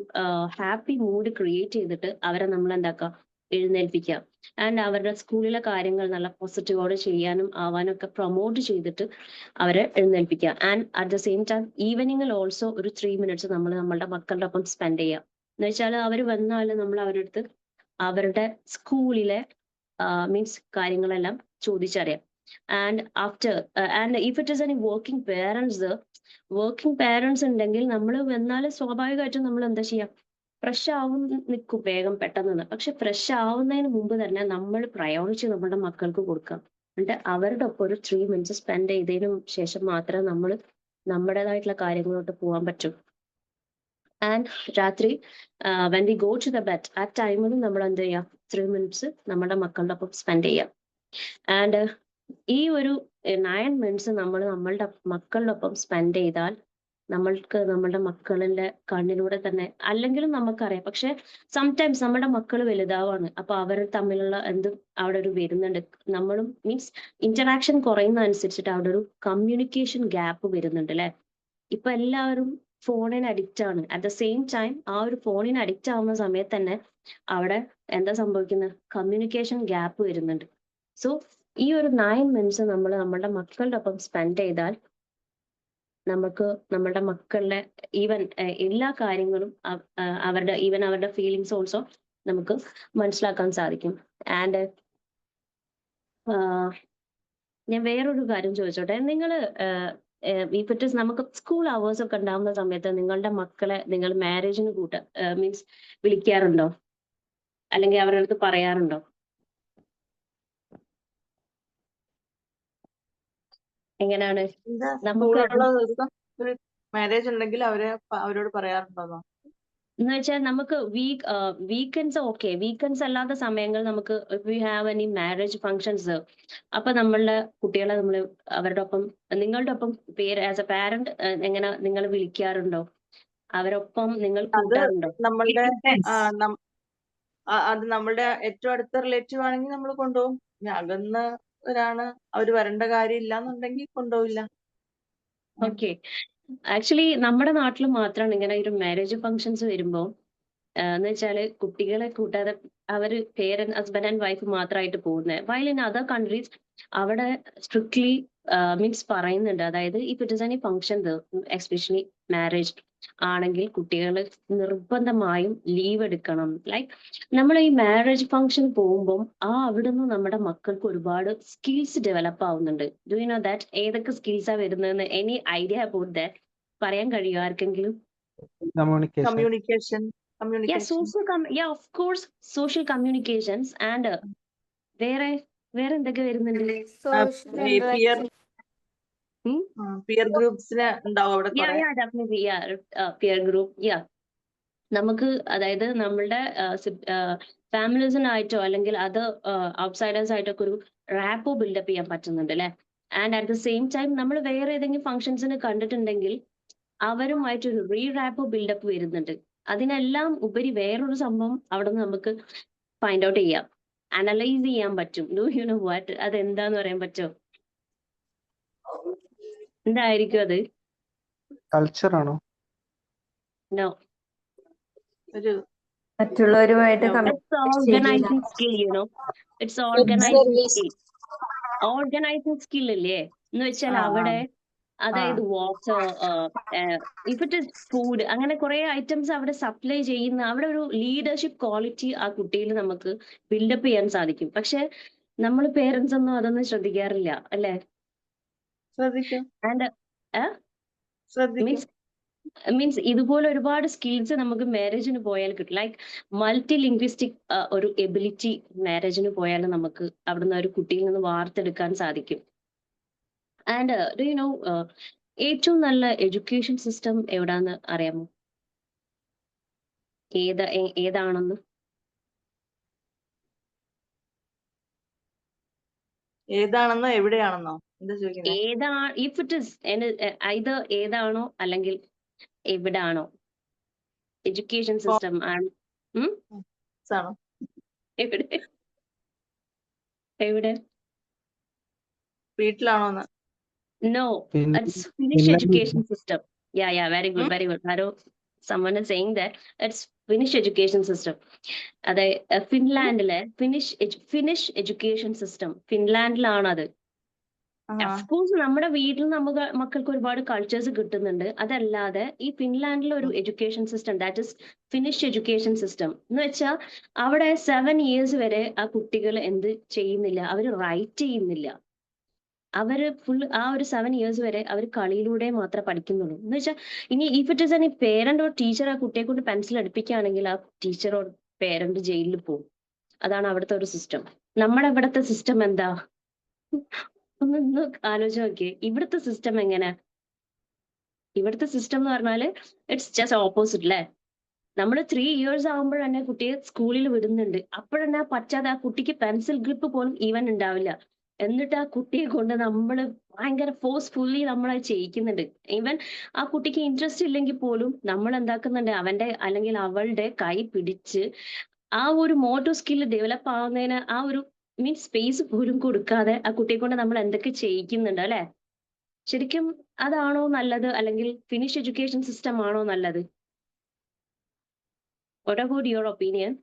ഹാപ്പി മൂഡ് ക്രിയേറ്റ് ചെയ്തിട്ട് അവരെ നമ്മൾ എന്താക്കുക, എഴുന്നേൽപ്പിക്കുക. ആൻഡ് അവരുടെ സ്കൂളിലെ കാര്യങ്ങൾ നല്ല പോസിറ്റീവോടെ ചെയ്യാനും ആവാനും ഒക്കെ പ്രൊമോട്ട് ചെയ്തിട്ട് അവരെ എഴുന്നേൽപ്പിക്കുക. And at the same time ഈവനിങ്ങിൽ ഓൾസോ ഒരു 3 മിനിറ്റ്സ് നമ്മൾ നമ്മളുടെ മക്കളുടെ ഒപ്പം സ്പെൻഡ് ചെയ്യുക. എന്ന് വെച്ചാൽ അവർ വന്നാൽ നമ്മൾ അവരുടെ അടുത്ത് അവരുടെ സ്കൂളിലെ മീൻസ് കാര്യങ്ങളെല്ലാം ചോദിച്ചറിയാം. And after and if it is any working parents ഉണ്ടെങ്കിൽ നമ്മൾ വന്നാൽ സ്വാഭാവികമായിട്ടും നമ്മൾ എന്താ ചെയ്യാം, ഫ്രഷ് ആവും നിൽക്കും വേഗം പെട്ടെന്ന്. പക്ഷെ ഫ്രഷ് ആവുന്നതിന് മുമ്പ് തന്നെ നമ്മൾ പ്രയോറിറ്റി നമ്മുടെ മക്കൾക്ക് കൊടുക്കാം. എന്നിട്ട് അവരുടെ ഒപ്പം ഒരു 3 മിനിറ്റ്സ് സ്പെൻഡ് ചെയ്തതിനു ശേഷം മാത്രമേ നമ്മൾ നമ്മുടേതായിട്ടുള്ള കാര്യങ്ങളോട്ട് പോകാൻ പറ്റും. ആൻഡ് രാത്രി when we go to the bed ആ ടൈമിൽ നമ്മൾ എന്ത് ചെയ്യാം, 3 മിനിറ്റ്സ് നമ്മുടെ മക്കളുടെ ഒപ്പം സ്പെൻഡ് ചെയ്യാം. ആൻഡ് ഈ ഒരു 9 മിനിറ്റ്സ് നമ്മൾ നമ്മളുടെ മക്കളുടെ ഒപ്പം സ്പെൻഡ് ചെയ്താൽ നമ്മൾക്ക് നമ്മളുടെ മക്കളുടെ കണ്ണിലൂടെ തന്നെ, അല്ലെങ്കിലും നമുക്കറിയാം. പക്ഷെ സംടൈംസ് നമ്മുടെ മക്കൾ വലുതാവാണ്. അപ്പൊ അവർ തമ്മിലുള്ള എന്തും അവിടെ ഒരു വരുന്നുണ്ട്. നമ്മളും മീൻസ് ഇന്ററാക്ഷൻ കുറയുന്ന അനുസരിച്ചിട്ട് അവിടെ ഒരു കമ്മ്യൂണിക്കേഷൻ ഗ്യാപ്പ് വരുന്നുണ്ട് അല്ലെ. ഇപ്പൊ എല്ലാവരും ഫോണിന് അഡിക്റ്റ് ആണ്. അറ്റ് ദ സെയിം ടൈം ആ ഒരു ഫോണിന് അഡിക്റ്റ് ആവുന്ന സമയത്ത് തന്നെ അവിടെ എന്താ സംഭവിക്കുന്നത്, കമ്മ്യൂണിക്കേഷൻ ഗ്യാപ്പ് വരുന്നുണ്ട്. സോ ഈ ഒരു 9 മിനിറ്റ്സ് നമ്മൾ നമ്മളുടെ മക്കളുടെ ഒപ്പം സ്പെൻഡ് ചെയ്താൽ നമുക്ക് നമ്മളുടെ മക്കളുടെ ഈവൻ എല്ലാ കാര്യങ്ങളും അവരുടെ ഫീലിങ്സ് ഓൾസോ നമുക്ക് മനസ്സിലാക്കാൻ സാധിക്കും. ആൻഡ് ഞാൻ വേറൊരു കാര്യം ചോദിച്ചോട്ടെ, നിങ്ങൾ നമുക്ക് സ്കൂൾ അവേഴ്സ് ഒക്കെ ഉണ്ടാവുന്ന സമയത്ത് നിങ്ങളുടെ മക്കളെ നിങ്ങൾ മാരേജിന് മീൻസ് വിളിക്കാറുണ്ടോ, അല്ലെങ്കിൽ അവരുടെ അടുത്ത് പറയാറുണ്ടോ? എങ്ങനെയാണ് നമുക്ക് ഒരു മാരേജ് ഉണ്ടെങ്കിൽ അവരോട് പറയാറുണ്ടോ? എന്ന് വെച്ചാൽ നമുക്ക് വീക്കെൻഡ്സ് അല്ലാത്ത സമയങ്ങൾ നമുക്ക് we have any marriage functions, അപ്പൊ നമ്മളുടെ കുട്ടികളെ നമ്മൾ അവരുടെ ഒപ്പം നിങ്ങളുടെ ഒപ്പം ആസ് എ പാരന്റ് എങ്ങനെ നിങ്ങൾ വിളിക്കാറുണ്ടോ, അവരൊപ്പം നിങ്ങൾ കൂട്ടാറുണ്ടോ? അത് നമ്മളുടെ ഏറ്റവും അടുത്ത റിലേറ്റീവ് ആണെങ്കിൽ നമ്മൾ കൊണ്ടുപോകും. അകന്നവരാണ്, അവര് വരേണ്ട കാര്യം ഇല്ലാന്നുണ്ടെങ്കിൽ കൊണ്ടുപോവില്ല. ഓക്കെ. ആക്ച്വലി നമ്മുടെ നാട്ടിൽ മാത്രമാണ് ഇങ്ങനെ ഒരു മാരേജ് ഫങ്ഷൻസ് വരുമ്പോൾ എന്ന് വെച്ചാല് കുട്ടികളെ കൂട്ടാതെ അവര് ഹസ്ബൻഡ് ആൻഡ് വൈഫ് മാത്രമായിട്ട് പോകുന്നത്. വൈൽ ഇൻ അതർ കൺട്രീസ് അവിടെ സ്ട്രിക്ട്ലി മീൻസ് പറയുന്നുണ്ട്. അതായത് if it is any function especially marriage ആണെങ്കിൽ കുട്ടികൾ നിർബന്ധമായും ലീവ് എടുക്കണം. ലൈക്ക് നമ്മൾ ഈ മാരേജ് ഫങ്ഷൻ പോകുമ്പോൾ അവിടുന്ന് നമ്മുടെ മക്കൾക്ക് ഒരുപാട് സ്കിൽസ് ഡെവലപ്പ് ആവുന്നുണ്ട്. Do you know that? ഏതൊക്കെ സ്കിൽസാ വരുന്നതെന്ന് എനി ഐഡിയ അബൌട്ട് ദാറ്റ് പറയാൻ കഴിയുമോ ആർക്കെങ്കിലും? Communication. Of course social communications. And വേറെ എന്തൊക്കെ വരുന്നുണ്ട്? പിയർ ഗ്രൂപ്പ്സിന് ഉണ്ടാവും അവിടെ. Peer group. നമുക്ക് അതായത് നമ്മളുടെ ഫാമിലീസിനായിട്ടോ അല്ലെങ്കിൽ അത് ഔട്ട്സൈഡേഴ്സ് ആയിട്ടൊക്കെ ഒരു റാപ്പോ ബിൽഡപ്പ് ചെയ്യാൻ പറ്റുന്നുണ്ട് അല്ലെ. And at the same time നമ്മൾ വേറെ ഏതെങ്കിലും ഫംഗ്ഷൻസിന് കണ്ടിട്ടുണ്ടെങ്കിൽ അവരുമായിട്ടൊരു റാപ്പോ ബിൽഡപ്പ് വരുന്നുണ്ട്. അതിനെല്ലാം ഉപരി വേറൊരു സംഭവം അവിടെ നിന്ന് നമുക്ക് ഫൈൻഡ് ഔട്ട് ചെയ്യാം, അനലൈസ് ചെയ്യാൻ പറ്റും. Do you no what? അത് എന്താന്ന് പറയാൻ പറ്റുമോ? എന്തായിരിക്കും അത്? കൾച്ചർ ആണോ? നോ. മറ്റുള്ളവരുമായിട്ട് organising skill, it's organising skill ഇല്ലേ എന്ന് വെച്ചാൽ അവിടെ അതായത് water, if it is food, അങ്ങനെ കുറെ ഐറ്റംസ് അവിടെ സപ്ലൈ ചെയ്യുന്ന അവിടെ ഒരു ലീഡർഷിപ്പ് ക്വാളിറ്റി ആ കുട്ടിയിൽ നമുക്ക് ബിൽഡപ്പ് ചെയ്യാൻ സാധിക്കും. പക്ഷെ നമ്മൾ പേരൻസ് ഒന്നും അതൊന്നും ശ്രദ്ധിക്കാറില്ല അല്ലെ. ആൻഡ് മീൻസ് ഇതുപോലെ ഒരുപാട് സ്കിൽസ് നമുക്ക് മാരേജിന് പോയാൽ കിട്ടും. ലൈക്ക് മൾട്ടി ലിംഗ്വിസ്റ്റിക് ഒരു എബിലിറ്റി മാരേജിന് പോയാൽ നമുക്ക് അവിടുന്ന് ഒരു കുട്ടിയിൽ നിന്ന് വാർത്തെടുക്കാൻ സാധിക്കും. ആൻഡ് ഡു യു നോ ഏറ്റവും നല്ല എഡ്യൂക്കേഷൻ സിസ്റ്റം എവിടാന്ന് അറിയാമോ? ഏതാണെന്ന്? ഏതാണെന്നോ എവിടെയാണെന്നോ എന്താ ചോദിക്കുന്നത്? ഇഫ് ഇറ്റ് ഇസ് ഇത് ഏതാണോ അല്ലെങ്കിൽ എവിടാണോ എഡ്യൂക്കേഷൻ സിസ്റ്റം ആണ്? ആണോ? എവിടെ എവിടെ? വീട്ടിലാണോന്ന്? No, Finland, it's Finnish Finland education system. Yeah, very good, very good. Someone is saying that it's Finnish education system. അതെ, ഫിൻലാൻഡിലെ ഫിനിഷ് എഡ്യൂക്കേഷൻ സിസ്റ്റം ഫിൻലാൻഡിലാണ് അത്. അഫ്കോഴ്സ് നമ്മുടെ വീട്ടിൽ നമുക്ക് മക്കൾക്ക് ഒരുപാട് കൾച്ചേഴ്സ് കിട്ടുന്നുണ്ട്. അതല്ലാതെ ഈ ഫിൻലാൻഡിലെ ഒരു education system that is finish education system എന്ന് വെച്ചാൽ അവിടെ 7 years വരെ ആ കുട്ടികൾ എന്ത് ചെയ്യുന്നില്ല, അവർ റൈറ്റ് ചെയ്യുന്നില്ല. അവര് ഫുൾ ആ ഒരു 7 years വരെ അവർ കളിയിലൂടെ മാത്രമേ പഠിക്കുന്നുള്ളൂ. എന്ന് വെച്ചാൽ ഇനി if it is any parent or teacher ആ കുട്ടിയെ കൊണ്ട് പെൻസിൽ അടുപ്പിക്കുകയാണെങ്കിൽ ആ ടീച്ചർ ഓർ പേരന്റ് ജയിലിൽ പോകും. അതാണ് അവിടുത്തെ ഒരു സിസ്റ്റം. നമ്മുടെ ഇവിടുത്തെ സിസ്റ്റം എന്താ? ഒന്ന് ആലോചിച്ച് നോക്കിയേ, ഇവിടുത്തെ സിസ്റ്റം എങ്ങനെ? ഇവിടുത്തെ സിസ്റ്റം എന്ന് പറഞ്ഞാല് ഇറ്റ്സ് ജസ്റ്റ് ഓപ്പോസിറ്റ് അല്ലേ? നമ്മൾ 3 years ആകുമ്പോൾ തന്നെ കുട്ടിയെ സ്കൂളിൽ വിടുന്നുണ്ട്. അപ്പോഴെന്നെ പറ്റാതെ ആ കുട്ടിക്ക് പെൻസിൽ ഗ്രിപ്പ് പോലും ഈവൻ ഉണ്ടാവില്ല. എന്നിട്ട് ആ കുട്ടിയെ കൊണ്ട് നമ്മൾ ഭയങ്കര ഫോഴ്സ്ഫുള്ളി നമ്മളത് ചെയ്യിക്കുന്നുണ്ട്. ഈവൻ ആ കുട്ടിക്ക് ഇൻട്രസ്റ്റ് ഇല്ലെങ്കിൽ പോലും നമ്മൾ എന്താക്കുന്നുണ്ട്, അവന്റെ അല്ലെങ്കിൽ അവളുടെ കൈ പിടിച്ച് ആ ഒരു മോട്ടോർ സ്കില്ല് ഡെവലപ്പ് ആവുന്നതിന് ആ ഒരു മീൻസ് സ്പേസ് പോലും കൊടുക്കാതെ ആ കുട്ടിയെ കൊണ്ട് നമ്മൾ എന്തൊക്കെ ചെയ്യിക്കുന്നുണ്ട് അല്ലെ? ശരിക്കും അതാണോ നല്ലത്, അല്ലെങ്കിൽ ഫിനിഷ് എഡ്യൂക്കേഷൻ സിസ്റ്റം ആണോ നല്ലത്? What about your opinion?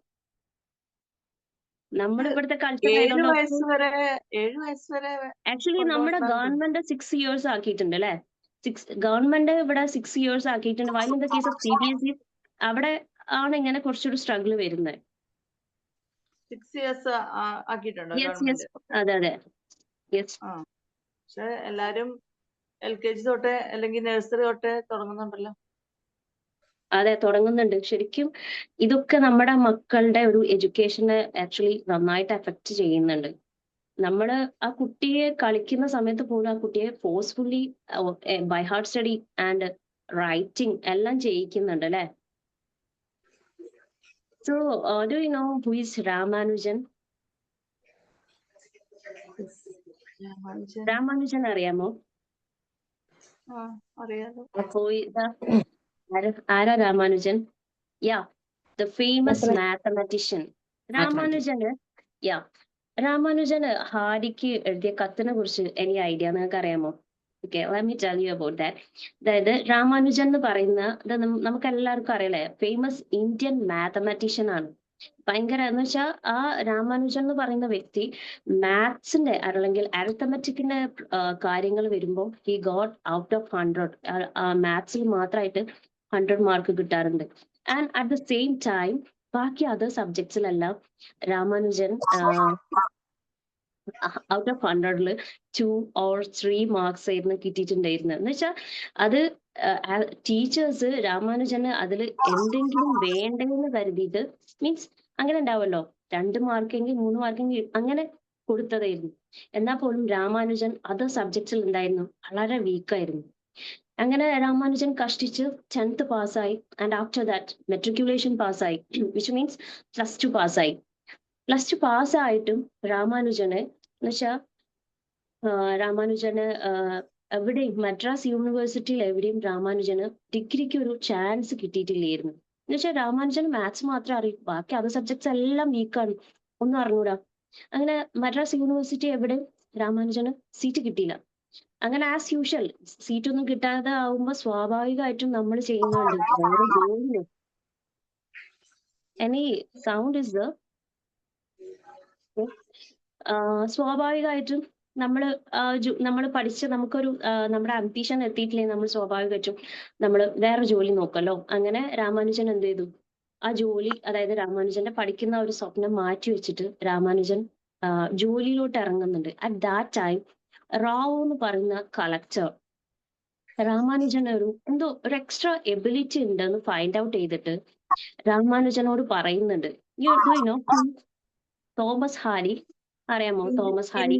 നമ്മുടെ ഇവിടുത്തെ കൾച്ചർ 7 വയസ്സ് വരെ ആക്ച്വലി നമ്മുടെ ഗവൺമെന്റ് 6 years ആക്കിയിട്ടുണ്ട് അല്ലെ? ഗവൺമെന്റ് ഇവിടെ 6 years ആക്കിയിട്ടുണ്ട്. While in the case of CBSE അവിടെ ആണ് ഇങ്ങനെ കുറച്ചൊരു സ്ട്രഗിൾ വരുന്നത്. 6 years ആക്കിയിട്ടുണ്ടോ യെസ് ഗവൺമെന്റ്? അതെ അതെ യെസ്. പക്ഷെ എല്ലാരും LKG തൊട്ടേ അല്ലെങ്കിൽ നഴ്സറി തൊട്ടേ തുടങ്ങുന്നുണ്ടല്ലോ. അതെ, തുടങ്ങുന്നുണ്ട്. ശരിക്കും ഇതൊക്കെ നമ്മുടെ മക്കളുടെ ഒരു എഡ്യൂക്കേഷനെ ആക്ച്വലി നന്നായിട്ട് എഫക്ട് ചെയ്യുന്നുണ്ട്. നമ്മള് ആ കുട്ടിയെ കളിക്കുന്ന സമയത്ത് പോലും ആ കുട്ടിയെ forcefully by heart study and writing എല്ലാം ചെയ്യിക്കുന്നുണ്ട് അല്ലെ? So do you know who is Ramanujan? Ramanujan അറിയാമോ? അറിയാലോ. ആരാ Ramanujan? Yeah, the famous mathematician രാമാനുജന്. യാ, രാമാനുജന് ഹാരിക്ക് എഴുതിയ കത്തിനെ കുറിച്ച് എനിക്ക് ഐഡിയ നിങ്ങൾക്ക് അറിയാമോ? Okay, let me tell you about that. അതായത് രാമാനുജൻ എന്ന് പറയുന്ന നമുക്ക് എല്ലാവർക്കും അറിയില്ലേ, ഫേമസ് ഇന്ത്യൻ മാത്തമാറ്റീഷ്യൻ ആണ്. ഭയങ്കര എന്ന് വെച്ചാൽ ആ രാമാനുജൻ എന്ന് പറയുന്ന വ്യക്തി മാത്സിന്റെ അല്ലെങ്കിൽ അരിത്തമെറ്റിക്കിന്റെ കാര്യങ്ങൾ വരുമ്പോൾ ഹി ഗോട്ട് ഔട്ട് ഓഫ് 100. മാത്സിൽ മാത്രമായിട്ട് 100 മാർക്ക് കിട്ടാറുണ്ട്. And at the same time ബാക്കി അതർ സബ്ജക്ട്സിലെല്ലാം Ramanujan out of 100 2 or 3 marks ആയിരുന്നു കിട്ടിയിട്ടുണ്ടായിരുന്നത്. എന്ന് വെച്ചാൽ അത് ടീച്ചേഴ്സ് രാമാനുജന് അതിൽ എന്തെങ്കിലും വേണ്ടെന്ന് കരുതിയിട്ട് മീൻസ് അങ്ങനെ ഉണ്ടാവുമല്ലോ, 2 മാർക്കെങ്കിൽ 3 മാർക്കെങ്കിൽ അങ്ങനെ കൊടുത്തതായിരുന്നു. എന്നാൽ പോലും രാമാനുജൻ അതർ സബ്ജക്ട്സിൽ ഉണ്ടായിരുന്നു വളരെ വീക്കായിരുന്നു. അങ്ങനെ രാമാനുജൻ കഷ്ടിച്ച് 10th പാസ്സായി. ആൻഡ് ആഫ്റ്റർ ദാറ്റ് മെട്രിക്കുലേഷൻ പാസ്സായി, വിച്ച് മീൻസ് +2 പാസ്സായി. +2 പാസ്സായിട്ടും രാമാനുജന് എന്ന് വെച്ചാൽ രാമാനുജന് എവിടെയും മദ്രാസ് യൂണിവേഴ്സിറ്റിയിൽ എവിടെയും രാമാനുജന് ഡിഗ്രിക്ക് ഒരു ചാൻസ് കിട്ടിയിട്ടില്ലായിരുന്നു. എന്ന് വെച്ചാൽ രാമാനുജന് മാത്സ് മാത്രം അറിയും, ബാക്കി അതർ സബ്ജക്ട്സ് എല്ലാം വീക്കാണ്, ഒന്നും അറിഞ്ഞൂടാ. അങ്ങനെ മദ്രാസ് യൂണിവേഴ്സിറ്റി എവിടെയും രാമാനുജന് സീറ്റ് കിട്ടിയില്ല. അങ്ങനെ ആസ് യൂഷ്വൽ സീറ്റ് ഒന്നും കിട്ടാതെ ആവുമ്പോ സ്വാഭാവികമായിട്ടും നമ്മൾ ചെയ്യുന്നുണ്ട് വേറെ ജോലിയില്. എനി സൗണ്ട് ഇസ് സ്വാഭാവികമായിട്ടും നമ്മൾ പഠിച്ച് നമുക്കൊരു നമ്മുടെ അംബിഷൻ എത്തിയിട്ടില്ലെങ്കിൽ നമ്മൾ സ്വാഭാവികമായിട്ടും നമ്മൾ വേറെ ജോലി നോക്കല്ലോ. അങ്ങനെ രാമാനുജൻ എന്ത് ചെയ്തു, ആ ജോലി അതായത് രാമാനുജന്റെ പഠിക്കുന്ന ഒരു സ്വപ്നം മാറ്റി വെച്ചിട്ട് രാമാനുജൻ ജോലിയിലോട്ട് ഇറങ്ങുന്നുണ്ട്. അറ്റ് ദാറ്റ് ടൈം റാവു എന്ന് പറയുന്ന കളക്ടർ രാമാനുജൻ എന്തോ ഒരു എക്സ്ട്രാ എബിലിറ്റി ഉണ്ടെന്ന് ഫൈൻഡ് ഔട്ട് ചെയ്തിട്ട് രാമാനുജനോട് പറയുന്നുണ്ട്, യു നോ തോമസ് ഹാരി അറിയാമോ? തോമസ് ഹാരി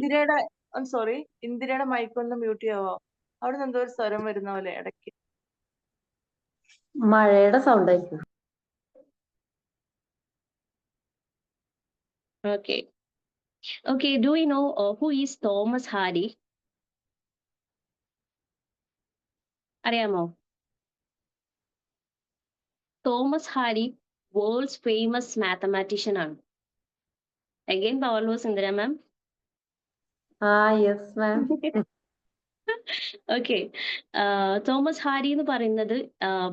സോറി, ഇന്ദിരയുടെ മൈക്ക് ഒന്ന് മ്യൂട്ട് ചെയ്യാവോ? അവിടെ നിന്ന് എന്തോ ഒരു സ്വരം വരുന്ന പോലെ ഇടയ്ക്ക്. മഴയുടെ സൗണ്ട് ആയിരിക്കും. Okay. Okay, do you know who is Thomas Hardy? അറിയാമോ? Thomas Hardy world's famous mathematician ആണ്. അഗൈൻ പവർലോ Sundara ma'am. Yes ma'am. Okay, Thomas Hardy എന്ന് പറയുന്നത്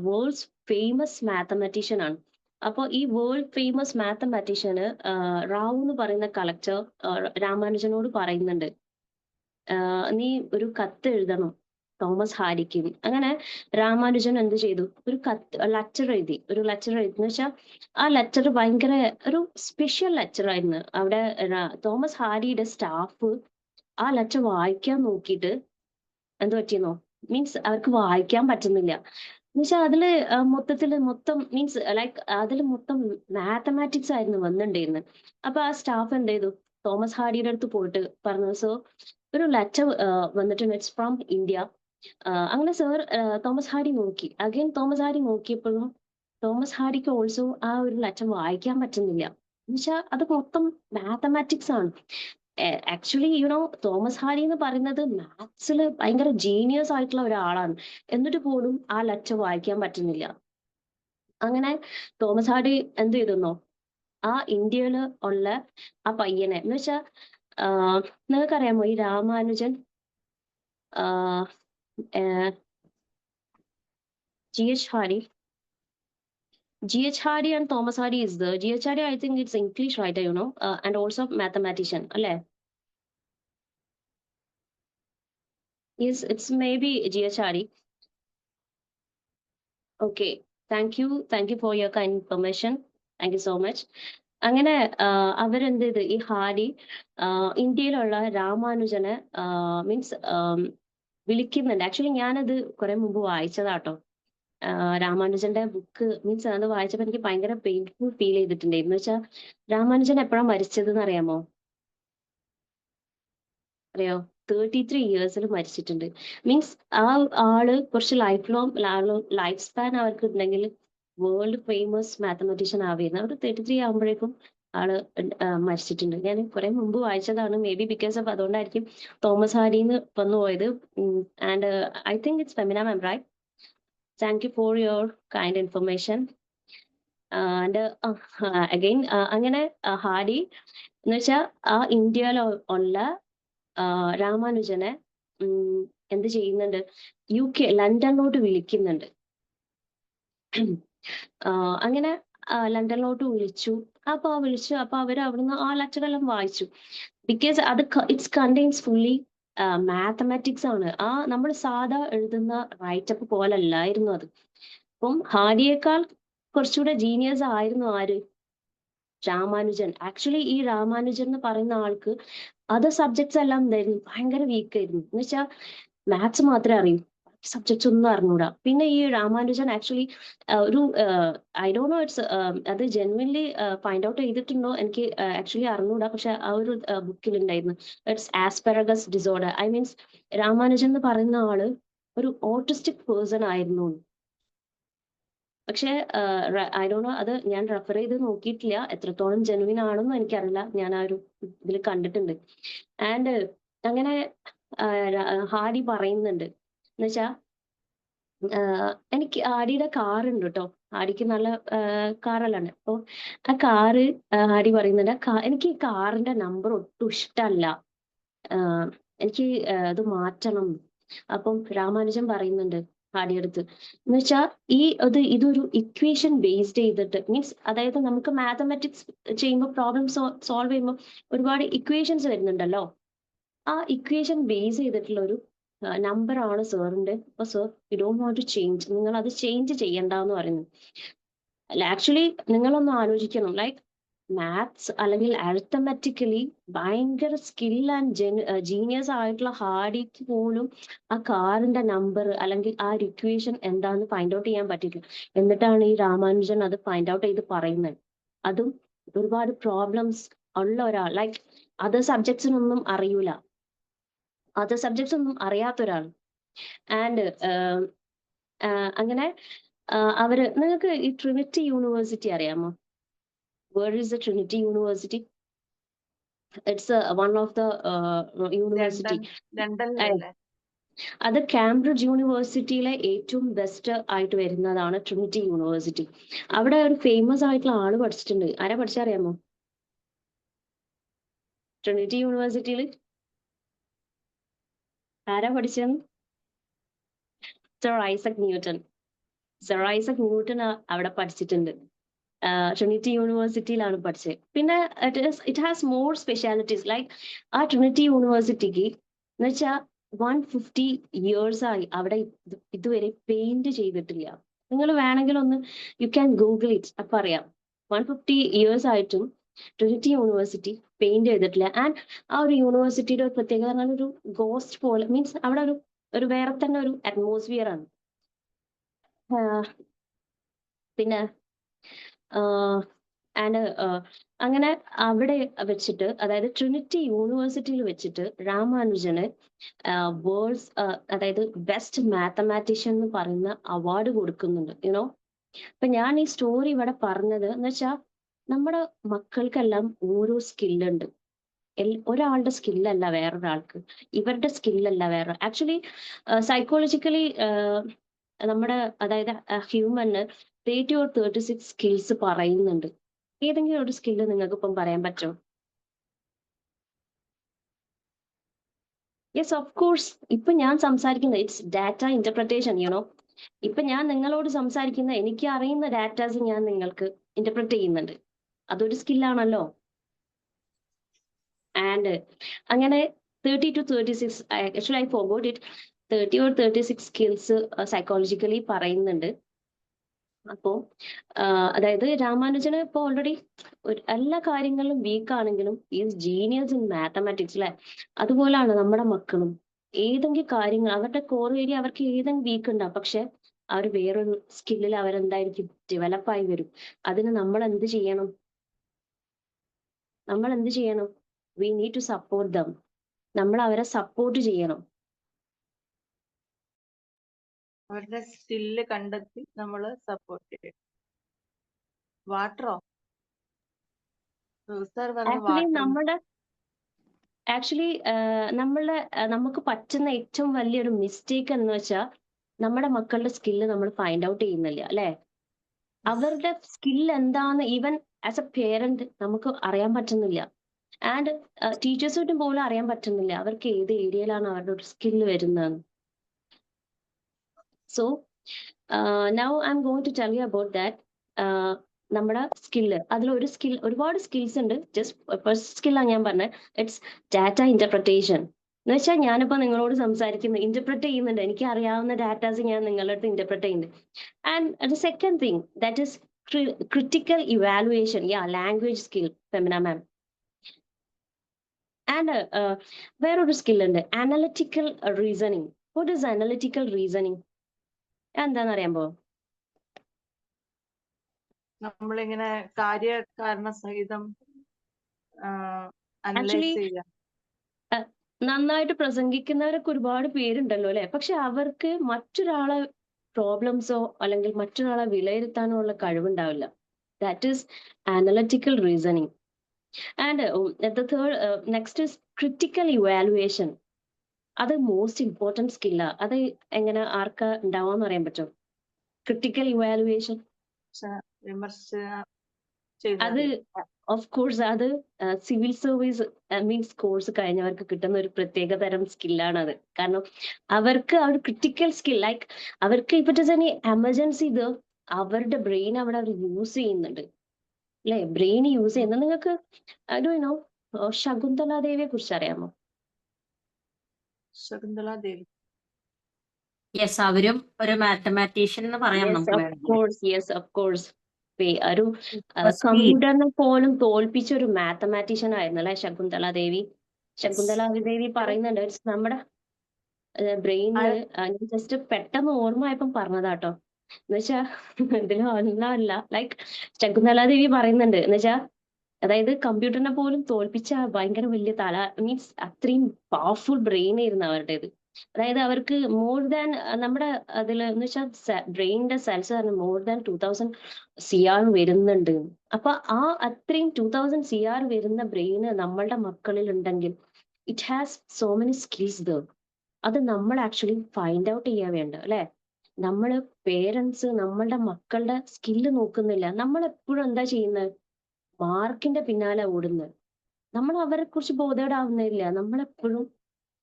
വേൾഡ്സ് ഫേമസ് മാത്തമാറ്റീഷ്യൻ ആണ്. അപ്പോൾ ഈ വേൾഡ് ഫേമസ് മാത്തമാറ്റീഷ്യന് റാവു എന്ന് പറയുന്ന കളക്ടർ രാമാനുജനോട് പറയുന്നുണ്ട്, നീ ഒരു കത്ത് എഴുതണം തോമസ് ഹാരിക്ക്. അങ്ങനെ രാമാനുജൻ എന്ത് ചെയ്തു, ഒരു ലെറ്റർ എഴുതി. എന്ന് വെച്ചാൽ ആ ലെറ്റർ ഭയങ്കര ഒരു സ്പെഷ്യൽ ലെറ്റർ ആയിരുന്നു. അവിടെ തോമസ് ഹാരിയുടെ സ്റ്റാഫ് ആ ലെറ്റർ വായിക്കാൻ നോക്കിയിട്ട് എന്ത് പറ്റിയെന്നോ, മീൻസ് അവർക്ക് വായിക്കാൻ പറ്റുന്നില്ല. എന്നുവെച്ചാൽ അതില് മൊത്തം മീൻസ് ലൈക്ക് അതിൽ മൊത്തം മാത്തമാറ്റിക്സ് ആയിരുന്നു വന്നിട്ടുണ്ടായിരുന്നത്. അപ്പൊ ആ സ്റ്റാഫ് എന്ത് ചെയ്തു, തോമസ് ഹാരിയുടെ അടുത്ത് പോയിട്ട് പറഞ്ഞു, സോ ഒരു ലെറ്റർ വന്നിട്ടുണ്ട്, ഇറ്റ്സ് ഫ്രം ഇന്ത്യ. അങ്ങനെ സർ തോമസ് ഹാരി നോക്കി. അഗൈൻ തോമസ് ഹാരി നോക്കിയപ്പോഴും തോമസ് ഹാരിക്ക് ഓൾസോ ആ ഒരു ലെറ്റർ വായിക്കാൻ പറ്റുന്നില്ല. എന്നുവെച്ചാൽ അത് മൊത്തം മാത്തമാറ്റിക്സ് ആണ്. ആക്ച്വലി യുനോ തോമസ് ഹാരി എന്ന് പറയുന്നത് മാത്സിൽ ഭയങ്കര ജീനിയസ് ആയിട്ടുള്ള ഒരാളാണ്. എന്നിട്ട് പോലും ആ ലെറ്റർ വായിക്കാൻ പറ്റുന്നില്ല. അങ്ങനെ തോമസ് ഹാരി എന്ത് ചെയ്തെന്നോ, ആ ഇന്ത്യയിൽ ഉള്ള ആ പയ്യനെ, എന്ന് വെച്ചാൽ നിങ്ങൾക്കറിയാമോ ഈ Ramanujan G.H. Hardy. G.H. Hardy and Thomas Hardy is there. G.H. Hardy, I think it's English writer, you know, and also mathematician. അല്ലേ? Yes, it's maybe G.H. Hardy. Okay, thank you for your kind information. Thank you so much. അങ്ങനെ അവരെന്ത് ചെയ്ത്, ഈ Harry ഇന്ത്യയിലുള്ള രാമാനുജനെ means വിളിക്കുന്നുണ്ട്. Actually ഞാനത് കുറെ മുമ്പ് വായിച്ചതാട്ടോ. രാമാനുജന്റെ ബുക്ക് മീൻസ് അത് വായിച്ചപ്പോൾ എനിക്ക് ഭയങ്കര പെയിൻഫുൾ ഫീൽ ചെയ്തിട്ടുണ്ട്. എന്ന് വെച്ചാൽ രാമാനുജൻ എപ്പോഴാണ് മരിച്ചതെന്ന് അറിയാമോ? അറിയോ? 33 ഇയേഴ്സിൽ മരിച്ചിട്ടുണ്ട്. മീൻസ് ആ ആള് കുറച്ച് ലൈഫ് സ്പാൻ അവർക്ക് ഉണ്ടെങ്കിൽ വേൾഡ് ഫേമസ് മാത്തമാറ്റീഷ്യൻ ആവുന്നത്. അവർ 33 ആകുമ്പോഴേക്കും ആള് മരിച്ചിട്ടുണ്ട്. ഞാൻ കുറെ മുമ്പ് വായിച്ചതാണ്. മേ ബി ബിക്കോസ് ഓഫ് അതുകൊണ്ടായിരിക്കും തോമസ് ഹാരിന്ന് വന്നു പോയത്. And I think it's Femina ma'am, right? Thank you for your kind information. And again, അങ്ങനെ ഹാരി എന്ന് വെച്ചാൽ ആ ഇന്ത്യയിൽ ഉള്ള രാമാനുജനെ എന്ത് ചെയ്യുന്നുണ്ട്, UK ലണ്ടനിലോട്ട് വിളിക്കുന്നുണ്ട്. അങ്ങനെ ലണ്ടനിലോട്ട് വിളിച്ചു. അപ്പൊ അവർ അവിടുന്ന് ആ ലെറ്ററെല്ലാം വായിച്ചു. ബിക്കോസ് അത് ഇറ്റ്സ് കണ്ടെയ്ൻസ് ഫുള്ളി മാത്തമാറ്റിക്സ് ആണ്. ആ നമ്മൾ സാധാ എഴുതുന്ന റൈറ്റപ്പ് പോലല്ലായിരുന്നു അത്. അപ്പം ഹാരിയേക്കാൾ കുറച്ചുകൂടെ ജീനിയസ് ആയിരുന്നു ആര്? രാമാനുജൻ. ആക്ച്വലി ഈ രാമാനുജൻ എന്ന് പറയുന്ന ആൾക്ക് അതർ സബ്ജക്ട്സ് എല്ലാം എന്തായിരുന്നു, ഭയങ്കര വീക്ക് ആയിരുന്നു. എന്ന് വെച്ചാൽ മാത്സ് മാത്രമേ അറിയൂ, സബ്ജക്ട്സ് ഒന്നും അറിഞ്ഞൂടാ. പിന്നെ ഈ രാമാനുജൻ ആക്ച്വലി ഒരു ഐ ഡോണ്ട് നോ ഇറ്റ്സ് അത് ജെന്യുവൻലി ഫൈൻഡ് ഔട്ട് ചെയ്തിട്ടുണ്ടോ എനിക്ക് ആക്ച്വലി അറിഞ്ഞൂടാ. പക്ഷെ ആ ഒരു ബുക്കിൽ ഉണ്ടായിരുന്നു, it's Asperger's disorder. I means Ramanujan എന്ന് പറയുന്ന ആള് ഒരു ഓട്ടിസ്റ്റിക് പേഴ്സൺ ആയിരുന്നു. പക്ഷെ ഐ ഡോണ്ട് നോ, അത് ഞാൻ റെഫർ ചെയ്ത് നോക്കിയിട്ടില്ല, എത്രത്തോളം ജെനുവിൻ ആണെന്ന് എനിക്കറിയില്ല. ഞാൻ ആ ഒരു ഇതിൽ കണ്ടിട്ടുണ്ട്. ആൻഡ് അങ്ങനെ ഹാരി പറയുന്നുണ്ട്, എന്നുവെച്ചാ എനിക്ക് ഹാരിയുടെ കാറുണ്ട് കേട്ടോ, ഹാരിക്ക് നല്ല കാറെല്ലാം. അപ്പൊ ആ കാറ് ഹാരി പറയുന്നുണ്ട്, എനിക്ക് ഈ കാറിന്റെ നമ്പർ ഒട്ടും ഇഷ്ടമല്ല, എനിക്ക് അത് മാറ്റണം. അപ്പം രാമാനുജൻ പറയുന്നുണ്ട് ഹാരിയടുത്ത്, എന്ന് വെച്ചാൽ ഇതൊരു ഇക്വേഷൻ ബേസ്ഡ് ചെയ്തിട്ട്, മീൻസ് അതായത് നമുക്ക് മാത്തമാറ്റിക്സ് ചെയ്യുമ്പോൾ പ്രോബ്ലം സോൾവ് ചെയ്യുമ്പോൾ ഒരുപാട് ഇക്വേഷൻസ് വരുന്നുണ്ടല്ലോ, ആ ഇക്വേഷൻ ബേസ് ചെയ്തിട്ടുള്ള ഒരു നമ്പർ ആണ് സാറിന്റെ. അപ്പൊ sir you don't want to change, നിങ്ങൾ അത് ചേഞ്ച് ചെയ്യണ്ടെന്ന് പറയുന്നു. ആക്ച്വലി നിങ്ങളൊന്ന് ആലോചിക്കണം, ലൈക്ക് മാത്സ് അല്ലെങ്കിൽ അരിത്തമെറ്റിക്കലി ഭയങ്കര സ്കിൽ ആൻഡ് ജീനിയസ് ആയിട്ടുള്ള ഹാരിക്ക് പോലും ആ കാറിന്റെ നമ്പർ അല്ലെങ്കിൽ ആ ഇക്വേഷൻ എന്താന്ന് ഫൈൻഡ് ഔട്ട് ചെയ്യാൻ പറ്റില്ല. എന്നിട്ടാണ് ഈ രാമാനുജൻ അത് ഫൈൻഡ് ഔട്ട് ചെയ്ത് പറയുന്നത്. അതും ഒരുപാട് പ്രോബ്ലംസ് ഉള്ള ഒരാൾ, ലൈക്ക് അതർ സബ്ജക്ട്സിനൊന്നും അറിയൂല. അതർ സബ്ജക്ട്സ് ഒന്നും അറിയാത്ത ഒരാൾ. ആൻഡ് അങ്ങനെ നിങ്ങൾക്ക് ഈ ട്രിനിറ്റി യൂണിവേഴ്സിറ്റി അറിയാമോ? Where is the Trinity University? It's one of the university. ലണ്ടനിലല്ലേ? അത് കാംബ്രിഡ്ജ് യൂണിവേഴ്സിറ്റിയിലെ ഏറ്റവും ബെസ്റ്റ് ആയിട്ട് വരുന്നതാണ് ട്രിനിറ്റി യൂണിവേഴ്സിറ്റി. അവിടെ ഒരു ഫേമസ് ആയിട്ടുള്ള ആള് പഠിച്ചിട്ടുണ്ട്. ആരാ പഠിച്ചറിയാമോ? ട്രിനിറ്റി യൂണിവേഴ്സിറ്റിയിൽ ആരാ പഠിച്ചത്? Sir Isaac Newton. Sir Isaac Newton അവിടെ പഠിച്ചിട്ടുണ്ട്. ട്രിനിറ്റി യൂണിവേഴ്സിറ്റിയിലാണ് പഠിച്ചത്. പിന്നെ it has more specialities. Like ആ ട്രിനിറ്റി യൂണിവേഴ്സിറ്റിക്ക് എന്ന് വെച്ചാൽ 150 years ആയി അവിടെ ഇതുവരെ പെയിന്റ് ചെയ്തിട്ടില്ല. നിങ്ങൾ വേണമെങ്കിൽ ഒന്ന് യു ക്യാൻ ഗൂഗിൾ ഇറ്റ്, അപ്പൊ അറിയാം. 150 years ആയിട്ടും ട്രിനിറ്റി യൂണിവേഴ്സിറ്റി പെയിന്റ് ചെയ്തിട്ടില്ല. ആൻഡ് ആ ഒരു യൂണിവേഴ്സിറ്റിയുടെ ഒരു പ്രത്യേകത പറഞ്ഞാൽ ഒരു ഗോസ്റ്റ് പോലെ, മീൻസ് അവിടെ ഒരു വേറെ തന്നെ ഒരു അറ്റ്മോസ്ഫിയർ ആണ്. പിന്നെ ആൻഡ് അങ്ങനെ അവിടെ വെച്ചിട്ട്, അതായത് ട്രിനിറ്റി യൂണിവേഴ്സിറ്റിയിൽ വെച്ചിട്ട് രാമാനുജന് വേൾഡ്സ് അതായത് ബെസ്റ്റ് മാത്തമാറ്റീഷ്യൻ എന്ന് പറയുന്ന അവാർഡ് കൊടുക്കുന്നുണ്ട്. യുനോ, അപ്പൊ ഞാൻ ഈ സ്റ്റോറി ഇവിടെ പറഞ്ഞത് എന്ന് വെച്ചാൽ നമ്മുടെ മക്കൾക്കെല്ലാം ഓരോ സ്കില്ലുണ്ട്. ഒരാളുടെ സ്കില്ലല്ല വേറൊരാൾക്ക്, ഇവരുടെ സ്കില്ലല്ല വേറെ. ആക്ച്വലി സൈക്കോളജിക്കലി നമ്മുടെ അതായത് ഹ്യൂമന് 30 or 36 സ്കിൽസ് പറയുന്നുണ്ട്. ഏതെങ്കിലും ഒരു സ്കില്ല് നിങ്ങൾക്ക് ഇപ്പം പറയാൻ പറ്റുമോ? Yes, of course. ഇപ്പൊ ഞാൻ സംസാരിക്കുന്നത് ഇറ്റ്സ് ഡാറ്റ ഇന്റർപ്രിട്ടേഷൻ. യുനോ, ഇപ്പൊ ഞാൻ നിങ്ങളോട് സംസാരിക്കുന്ന എനിക്ക് അറിയുന്ന ഡാറ്റാസ് ഞാൻ നിങ്ങൾക്ക് ഇന്റർപ്രറ്റ് ചെയ്യുന്നുണ്ട്. അതൊരു സ്കില്ലാണല്ലോ. ആൻഡ് അങ്ങനെ 30 to 36, actually I forgot it, 30 or 36 skills psychologically പറയുന്നുണ്ട്. അപ്പോ അതായത് രാമാനുജന് ഇപ്പൊ ഓൾറെഡി എല്ലാ കാര്യങ്ങളിലും വീക്ക് ആണെങ്കിലും ഈസ് ജീനിയസ് ഇൻ മാത്തമാറ്റിക്സ് അല്ലെ. അതുപോലാണ് നമ്മുടെ മക്കളും. ഏതെങ്കിലും കാര്യങ്ങൾ അവരുടെ കോർ ഏരിയ അവർക്ക് ഏതെങ്കിലും വീക്ക് ഉണ്ടാവും, പക്ഷെ അവർ വേറൊരു സ്കില്ലിൽ അവരെന്തായിരിക്കും ഡെവലപ്പായി വരും. അതിന് നമ്മൾ എന്ത് ചെയ്യണം? We need to support them. നമ്മൾ അവരെ സപ്പോർട്ട് ചെയ്യണം. അവരുടെ സ്കില്ല് കണ്ടെത്തി നമ്മൾ സപ്പോർട്ട് ചെയ്യും. വാട്ടറോ? സാർ പറഞ്ഞു വാട്ടർ. ആക്ച്വലി നമുക്ക് പറ്റുന്ന ഏറ്റവും വലിയൊരു മിസ്റ്റേക്ക് എന്ന് വെച്ചാൽ നമ്മുടെ മക്കളുടെ സ്കില്ല് നമ്മൾ ഫൈൻഡ് ഔട്ട് ചെയ്യുന്നില്ല അല്ലെ. അവരുടെ സ്കിൽ എന്താന്ന് ഈവൻ ആസ് എ പേരന്റ് നമുക്ക് അറിയാൻ പറ്റുന്നില്ല. ആൻഡ് ടീച്ചേഴ്സിനും പോലും അറിയാൻ പറ്റുന്നില്ല അവർക്ക് ഏത് ഏരിയയിലാണ് അവരുടെ ഒരു സ്കില്ല് വരുന്നതെന്ന്. So now I am going to tell you about that. നമ്മുടെ സ്കില്ല്, അതിലൊരു ഒരുപാട് സ്കിൽസ് ഉണ്ട്. ജസ്റ്റ് ഫസ്റ്റ് സ്കില്ലാണ് ഞാൻ പറഞ്ഞത്. It's data interpretation. എന്ന് വെച്ചാൽ ഞാനിപ്പോ നിങ്ങളോട് സംസാരിക്കുന്നത് ഇന്റർപ്രറ്റ് ചെയ്യുന്നുണ്ട്. എനിക്ക് അറിയാവുന്ന ഡാറ്റാസ് ഞാൻ നിങ്ങളുടെ അടുത്ത് ഇന്റർപ്രറ്റ് ചെയ്യുന്നുണ്ട്. And the second thing that is critical evaluation. Language skill, Femina ma'am. And വേറൊരു സ്കില്ലുണ്ട്, analytical reasoning. What is analytical reasoning? എന്താന്ന് അറിയാമോ? നമ്മളിങ്ങനെ കാര്യകാരണ സഹിതം അനലൈസ് ചെയ്യാം. നന്നായിട്ട് പ്രസംഗിക്കുന്നവരൊക്കെ ഒരുപാട് പേരുണ്ടല്ലോ അല്ലെ. പക്ഷെ അവർക്ക് മറ്റൊരാളെ പ്രോബ്ലംസോ അല്ലെങ്കിൽ മറ്റൊരാളെ വിലയിരുത്താനോ ഉള്ള കഴിവുണ്ടാവില്ല. That is analytical reasoning. And the third next is critical evaluation. അത് മോസ്റ്റ് ഇമ്പോർട്ടൻറ്റ് സ്കില്ലാ. അത് എങ്ങനെ ആർക്കാ ഉണ്ടാവാന്ന് അറിയാൻ പറ്റും? ക്രിട്ടിക്കൽ ഇവാലുവേഷൻ അത് ഓഫ് കോഴ്സ് അത് സിവിൽ സർവീസ് മീൻസ് കോഴ്സ് കഴിഞ്ഞവർക്ക് കിട്ടുന്ന ഒരു പ്രത്യേക തരം സ്കില്ലാണ് അത്. കാരണം അവർക്ക് ആ ഒരു ക്രിട്ടിക്കൽ സ്കിൽ, ലൈക്ക് അവർക്ക് ഇപ്പൊ തന്നെ എമർജൻസി ഇത് അവരുടെ ബ്രെയിൻ അവിടെ അവർ യൂസ് ചെയ്യുന്നുണ്ട് അല്ലെ. ബ്രെയിൻ യൂസ് ചെയ്യുന്നത് നിങ്ങൾക്ക് നോ ശകുന്തള ദേവിയെ കുറിച്ച് അറിയാമോ? ശകുന്തള ദേവി, യെസ്, അവരും ഒരു മാത്തമാറ്റീഷ്യൻ എന്ന് പറയാം നമുക്ക് വേണമെങ്കിൽ. Yes of course. ഒരു കമ്പ്യൂട്ടറിനെ പോലും തോൽപ്പിച്ച ഒരു മാത്തമാറ്റീഷ്യൻ ആയിരുന്നു അല്ലെ ശകുന്തള ദേവി. ശകുന്തള ദേവി പറയുന്നുണ്ട് നമ്മുടെ ബ്രെയിനില്, ജസ്റ്റ് പെട്ടെന്ന് ഓർമ്മയായപ്പം പറഞ്ഞതാട്ടോ. എന്ന് വെച്ചാ ഇതിൽ ഒന്നല്ല, ലൈക്ക് ശകുന്തള ദേവി പറയുന്നുണ്ട് എന്ന് വെച്ചാ അതായത് കമ്പ്യൂട്ടറിനെ പോലും തോൽപ്പിച്ച ഭയങ്കര വലിയ തല, മീൻസ് അത്രയും പവർഫുൾ ബ്രെയിൻ ആയിരുന്നു അവരുടേത്. അതായത് അവർക്ക് മോർ ദാൻ നമ്മുടെ അതിൽ എന്ന് വെച്ചാൽ ബ്രെയിനിന്റെ സെൽസ് പറഞ്ഞ മോർ ദാൻ 2000 CR വരുന്നുണ്ട്. അപ്പൊ ആ അത്രയും 2000 CR വരുന്ന ബ്രെയിന് നമ്മളുടെ മക്കളിൽ ഉണ്ടെങ്കിൽ it has so many skills. അത് നമ്മൾ ആക്ച്വലി ഫൈൻഡ് ഔട്ട് ചെയ്യാൻ വേണ്ട അല്ലെ. നമ്മള് പേരൻസ് നമ്മളുടെ മക്കളുടെ സ്കില്ല് നോക്കുന്നില്ല. നമ്മൾ എപ്പോഴും എന്താ ചെയ്യുന്നത്? മാർക്കിന്റെ പിന്നാലെ ഓടുന്നത്. നമ്മൾ അവരെ കുറിച്ച് ബോധേഡാവുന്നില്ല. നമ്മളെപ്പോഴും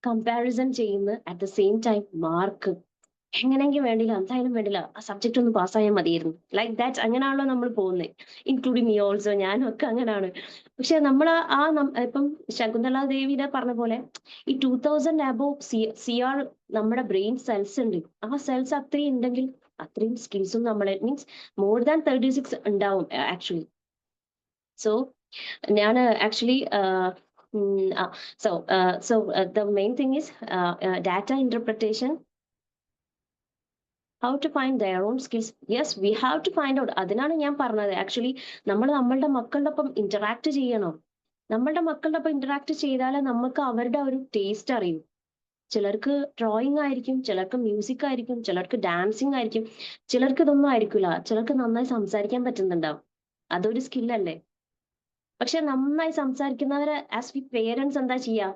കമ്പാരിസൺ ചെയ്യുന്ന at the same time mark എങ്ങനെയെങ്കിലും വേണ്ടില്ല, എന്തായാലും വേണ്ടില്ല, ആ സബ്ജക്ട് ഒന്ന് പാസ്സായാൽ മതിയായിരുന്നു, ലൈക്ക് ദാറ്റ്. അങ്ങനെയാണല്ലോ നമ്മൾ പോകുന്നത്, ഇൻക്ലൂഡിങ് മീ ഓൾസോ. ഞാനും ഒക്കെ അങ്ങനെയാണ്. പക്ഷെ നമ്മൾ ഇപ്പം ശകുന്തള ദേവിയുടെ പറഞ്ഞ പോലെ ഈ 2000 അബോവ് CR നമ്മുടെ ബ്രെയിൻ സെൽസ് ഉണ്ട്. ആ സെൽസ് അത്രയും ഉണ്ടെങ്കിൽ അത്രയും സ്കിൽസും നമ്മളെ മീൻസ് മോർ ദാൻ 36 ഉണ്ടാവും ആക്ച്വലി. സോ ഞാൻ actually the main thing is data interpretation, how to find their own skills. Yes, we have to find out. അതിനാണ് ഞാൻ പറഞ്ഞത് ആക്ച്വലി നമ്മൾ നമ്മളുടെ മക്കളുടെ ഒപ്പം ഇന്ററാക്ട് ചെയ്യണം. നമ്മളുടെ മക്കളുടെ ഒപ്പം ഇന്ററാക്ട് ചെയ്താലേ നമുക്ക് അവരുടെ ഒരു ടേസ്റ്റ് അറിയും. ചിലർക്ക് ഡ്രോയിങ് ആയിരിക്കും, ചിലർക്ക് മ്യൂസിക് ആയിരിക്കും, ചിലർക്ക് ഡാൻസിങ് ആയിരിക്കും, ചിലർക്ക് ഇതൊന്നും ആയിരിക്കില്ല. ചിലർക്ക് നന്നായി സംസാരിക്കാൻ പറ്റുന്നുണ്ടാവും, അതൊരു സ്കില്ലല്ലേ. പക്ഷെ നന്നായി സംസാരിക്കുന്നവരെ ആസ് വി പേരൻസ് എന്താ ചെയ്യാ?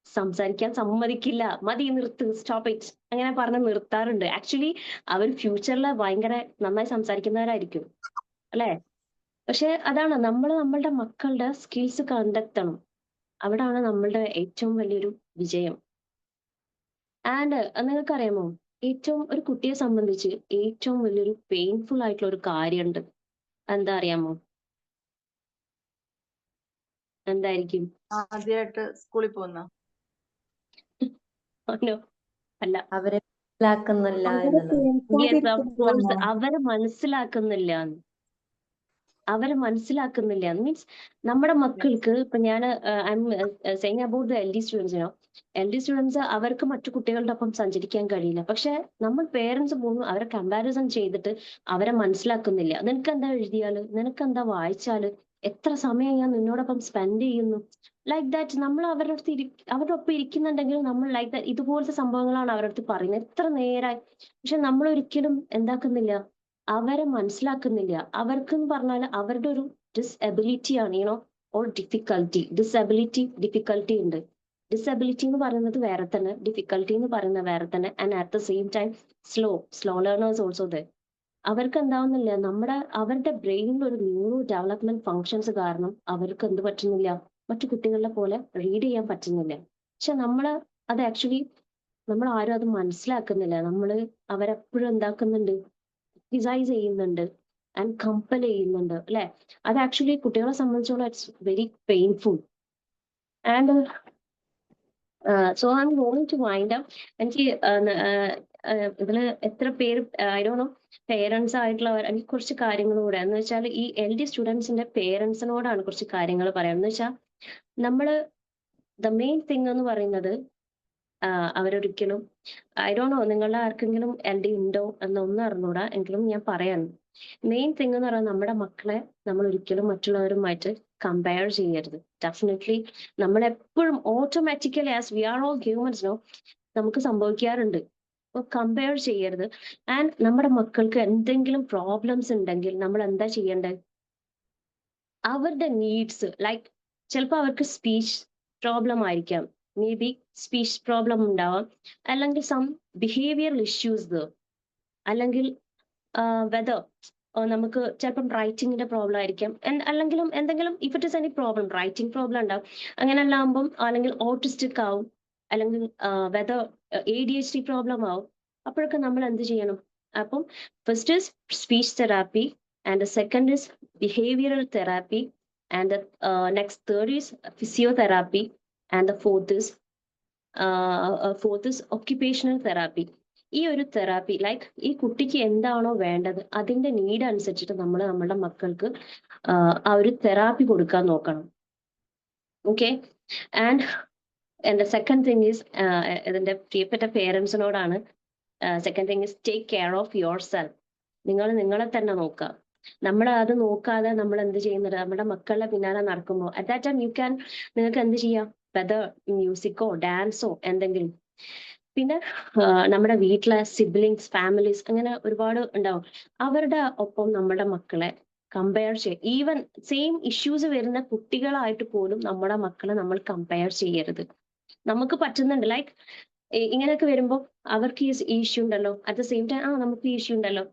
സംസാരിക്കാൻ സമ്മതിക്കില്ല. മതി, നിർത്ത്, സ്റ്റോപ്പ് ഇറ്റ്, അങ്ങനെ പറഞ്ഞ് നിർത്താറുണ്ട്. ആക്ച്വലി അവർ ഫ്യൂച്ചറിൽ ഭയങ്കര നന്നായി സംസാരിക്കുന്നവരായിരിക്കും അല്ലെ. പക്ഷെ അതാണ് നമ്മൾ നമ്മളുടെ മക്കളുടെ സ്കിൽസ് കണ്ടെത്തണം. അവിടാണ് നമ്മളുടെ ഏറ്റവും വലിയൊരു വിജയം. ആൻഡ് നിങ്ങൾക്കറിയാമോ, ഏറ്റവും ഒരു കുട്ടിയെ സംബന്ധിച്ച് ഏറ്റവും വലിയൊരു പെയിൻഫുൾ ആയിട്ടുള്ള ഒരു കാര്യമുണ്ട്. എന്താ അറിയാമോ? എന്തായിരിക്കും? ആദ്യമായിട്ട് സ്കൂളിൽ പോകുന്ന അല്ല, അവരെ മനസ്സിലാക്കുന്നില്ല എന്നുള്ളത്. Yes, of course. അവരെ മനസ്സിലാക്കുന്നില്ല മീൻസ് നമ്മുടെ മക്കൾക്ക് ഇപ്പൊ ഞാൻ saying about the LD സ്റ്റുഡൻസിനോ, LD students അവർക്ക് മറ്റു കുട്ടികളുടെ ഒപ്പം സഞ്ചരിക്കാൻ കഴിയില്ല. പക്ഷെ നമ്മൾ പേരൻസ് പോകുന്നു അവരെ കമ്പാരിസൺ ചെയ്തിട്ട് അവരെ മനസ്സിലാക്കുന്നില്ല. നിനക്ക് എന്താ എഴുതിയാല്, നിനക്ക് എന്താ വായിച്ചാല്, എത്ര സമയം ഞാൻ നിന്നോടൊപ്പം സ്പെൻഡ് ചെയ്യുന്നു, ലൈക്ക് ദാറ്റ്. നമ്മൾ അവരുടെ ഒപ്പം ഇരിക്കുന്നുണ്ടെങ്കിൽ നമ്മൾ ലൈക്ക് ദാറ്റ് ഇതുപോലത്തെ സംഭവങ്ങളാണ് അവരുടെ അടുത്ത് പറയുന്നത് എത്ര നേരായി. പക്ഷെ നമ്മൾ ഒരിക്കലും എന്താക്കുന്നില്ല, അവരെ മനസ്സിലാക്കുന്നില്ല. അവർക്ക് എന്ന് പറഞ്ഞാൽ അവരുടെ ഒരു ഡിസബിലിറ്റി ആണ്, യുനോ, ഓർ ഡിഫിക്കൽട്ടി ഉണ്ട്. ഡിസബിലിറ്റി എന്ന് പറയുന്നത് വേറെ തന്നെ, ഡിഫിക്കൽട്ടി എന്ന് പറയുന്നത് വേറെ തന്നെ. And at the same time slow learners also the. അവർക്ക് എന്താവുന്നില്ല, അവരുടെ ബ്രെയിനിൽ ഒരു ന്യൂറോ ഡെവലപ്മെന്റ് ഫങ്ഷൻസ് കാരണം അവർക്ക് എന്ത് പറ്റുന്നില്ല, മറ്റു കുട്ടികളെ പോലെ റീഡ് ചെയ്യാൻ പറ്റുന്നില്ല. പക്ഷെ അത് ആക്ച്വലി നമ്മൾ ആരും അത് മനസ്സിലാക്കുന്നില്ല. അവരെപ്പോഴും എന്താക്കുന്നുണ്ട്, ക്രിറ്റിസൈസ് ചെയ്യുന്നുണ്ട് ആൻഡ് കമ്പൽ ചെയ്യുന്നുണ്ട് അല്ലെ. അത് ആക്ച്വലി കുട്ടികളെ സംബന്ധിച്ചോളം it's very painful. And so I am going to wind up. എനിക്ക് ഇതില് എത്ര പേര് ഐ ഡോണ്ട് നോ പേരൻസ് ആയിട്ടുള്ളവർ, എനിക്ക് കുറച്ച് കാര്യങ്ങൾ കൂടെ എന്ന് വെച്ചാൽ ഈ LD സ്റ്റുഡൻസിന്റെ പേരൻസിനോടാണ് കുറച്ച് കാര്യങ്ങൾ പറയാം. എന്ന് വെച്ചാൽ ദ മെയിൻ തിങ് എന്ന് പറയുന്നത് അവരൊരിക്കലും ഐ ഡോണ്ട് നോ നിങ്ങളുടെ ആർക്കെങ്കിലും LD ഉണ്ടോ എന്നൊന്നും അറിഞ്ഞൂടാ, എങ്കിലും ഞാൻ പറയാൻ മെയിൻ തിങ് എന്ന് പറയുന്നത് നമ്മുടെ മക്കളെ നമ്മൾ ഒരിക്കലും മറ്റുള്ളവരുമായിട്ട് കമ്പയർ ചെയ്യരുത്. ഡെഫിനറ്റ്ലി നമ്മൾ എപ്പോഴും automatically as we are all humans know നമുക്ക് സംഭവിക്കാറുണ്ട്. അപ്പോൾ കമ്പയർ ചെയ്യരുത്. ആൻഡ് നമ്മുടെ മക്കൾക്ക് എന്തെങ്കിലും പ്രോബ്ലംസ് ഉണ്ടെങ്കിൽ നമ്മൾ എന്താ ചെയ്യേണ്ടത്? അവരുടെ നീഡ്സ്, ലൈക്ക് ചിലപ്പോൾ അവർക്ക് സ്പീച്ച് പ്രോബ്ലം ആയിരിക്കാം, മേ ബി സ്പീച്ച് പ്രോബ്ലം ഉണ്ടാവാം, അല്ലെങ്കിൽ സം ബിഹേവിയറൽ ഇഷ്യൂസ്, അല്ലെങ്കിൽ വെദർ നമുക്ക് ചിലപ്പം റൈറ്റിങ്ങിന്റെ പ്രോബ്ലം ആയിരിക്കാം, അല്ലെങ്കിലും എന്തെങ്കിലും if it is any problem, writing problem ഉണ്ടാവും. അങ്ങനെല്ലാം ആകുമ്പം അല്ലെങ്കിൽ ഓട്ടിസ്റ്റിക് ആവും, അല്ലെങ്കിൽ വെദർ ADHD പ്രോബ്ലം ആവും. അപ്പോഴൊക്കെ നമ്മൾ എന്ത് ചെയ്യണം? അപ്പം first is speech therapy, and the second is behavioural therapy, and the next third is physiotherapy, and the fourth is occupational therapy. ഈ ഒരു തെറാപ്പി ലൈക്ക് ഈ കുട്ടിക്ക് എന്താണോ വേണ്ടത് അതിന്റെ നീഡ് അനുസരിച്ചിട്ട് നമ്മൾ നമ്മളുടെ മക്കൾക്ക് ആ ഒരു തെറാപ്പി കൊടുക്കാൻ നോക്കണം. Okay. And second thing is ഇതിന്റെ പ്രിയപ്പെട്ട പേരൻസിനോടാണ്, second thing is take care of yourself. നിങ്ങൾ നിങ്ങളെ തന്നെ നോക്കുക. നമ്മൾ അത് നോക്കാതെ നമ്മൾ എന്ത് ചെയ്യുന്നത്, നമ്മുടെ മക്കളുടെ പിന്നാലെ നടക്കുമ്പോൾ അറ്റ് ദാറ്റ് ടൈം നിങ്ങൾക്ക് എന്ത് ചെയ്യാം, വെദർ മ്യൂസിക്കോ ഡാൻസോ എന്തെങ്കിലും. പിന്നെ നമ്മുടെ വീട്ടിലെ സിബ്ലിങ്സ്, ഫാമിലീസ് അങ്ങനെ ഒരുപാട് ഉണ്ടാവും. അവരുടെ ഒപ്പം നമ്മുടെ മക്കളെ കമ്പയർ ചെയ്യും. ഈവൻ സെയിം ഇഷ്യൂസ് വരുന്ന കുട്ടികളായിട്ട് പോലും നമ്മുടെ മക്കളെ നമ്മൾ കമ്പയർ ചെയ്യരുത്. നമുക്ക് പറ്റുന്നുണ്ട്, ലൈക്ക് ഇങ്ങനെയൊക്കെ വരുമ്പോൾ അവർക്ക് ഈ ഇഷ്യൂ ഉണ്ടല്ലോ, അറ്റ് ദ സെയിം ടൈം നമുക്ക് ഈ ഇഷ്യൂ ഉണ്ടല്ലോ,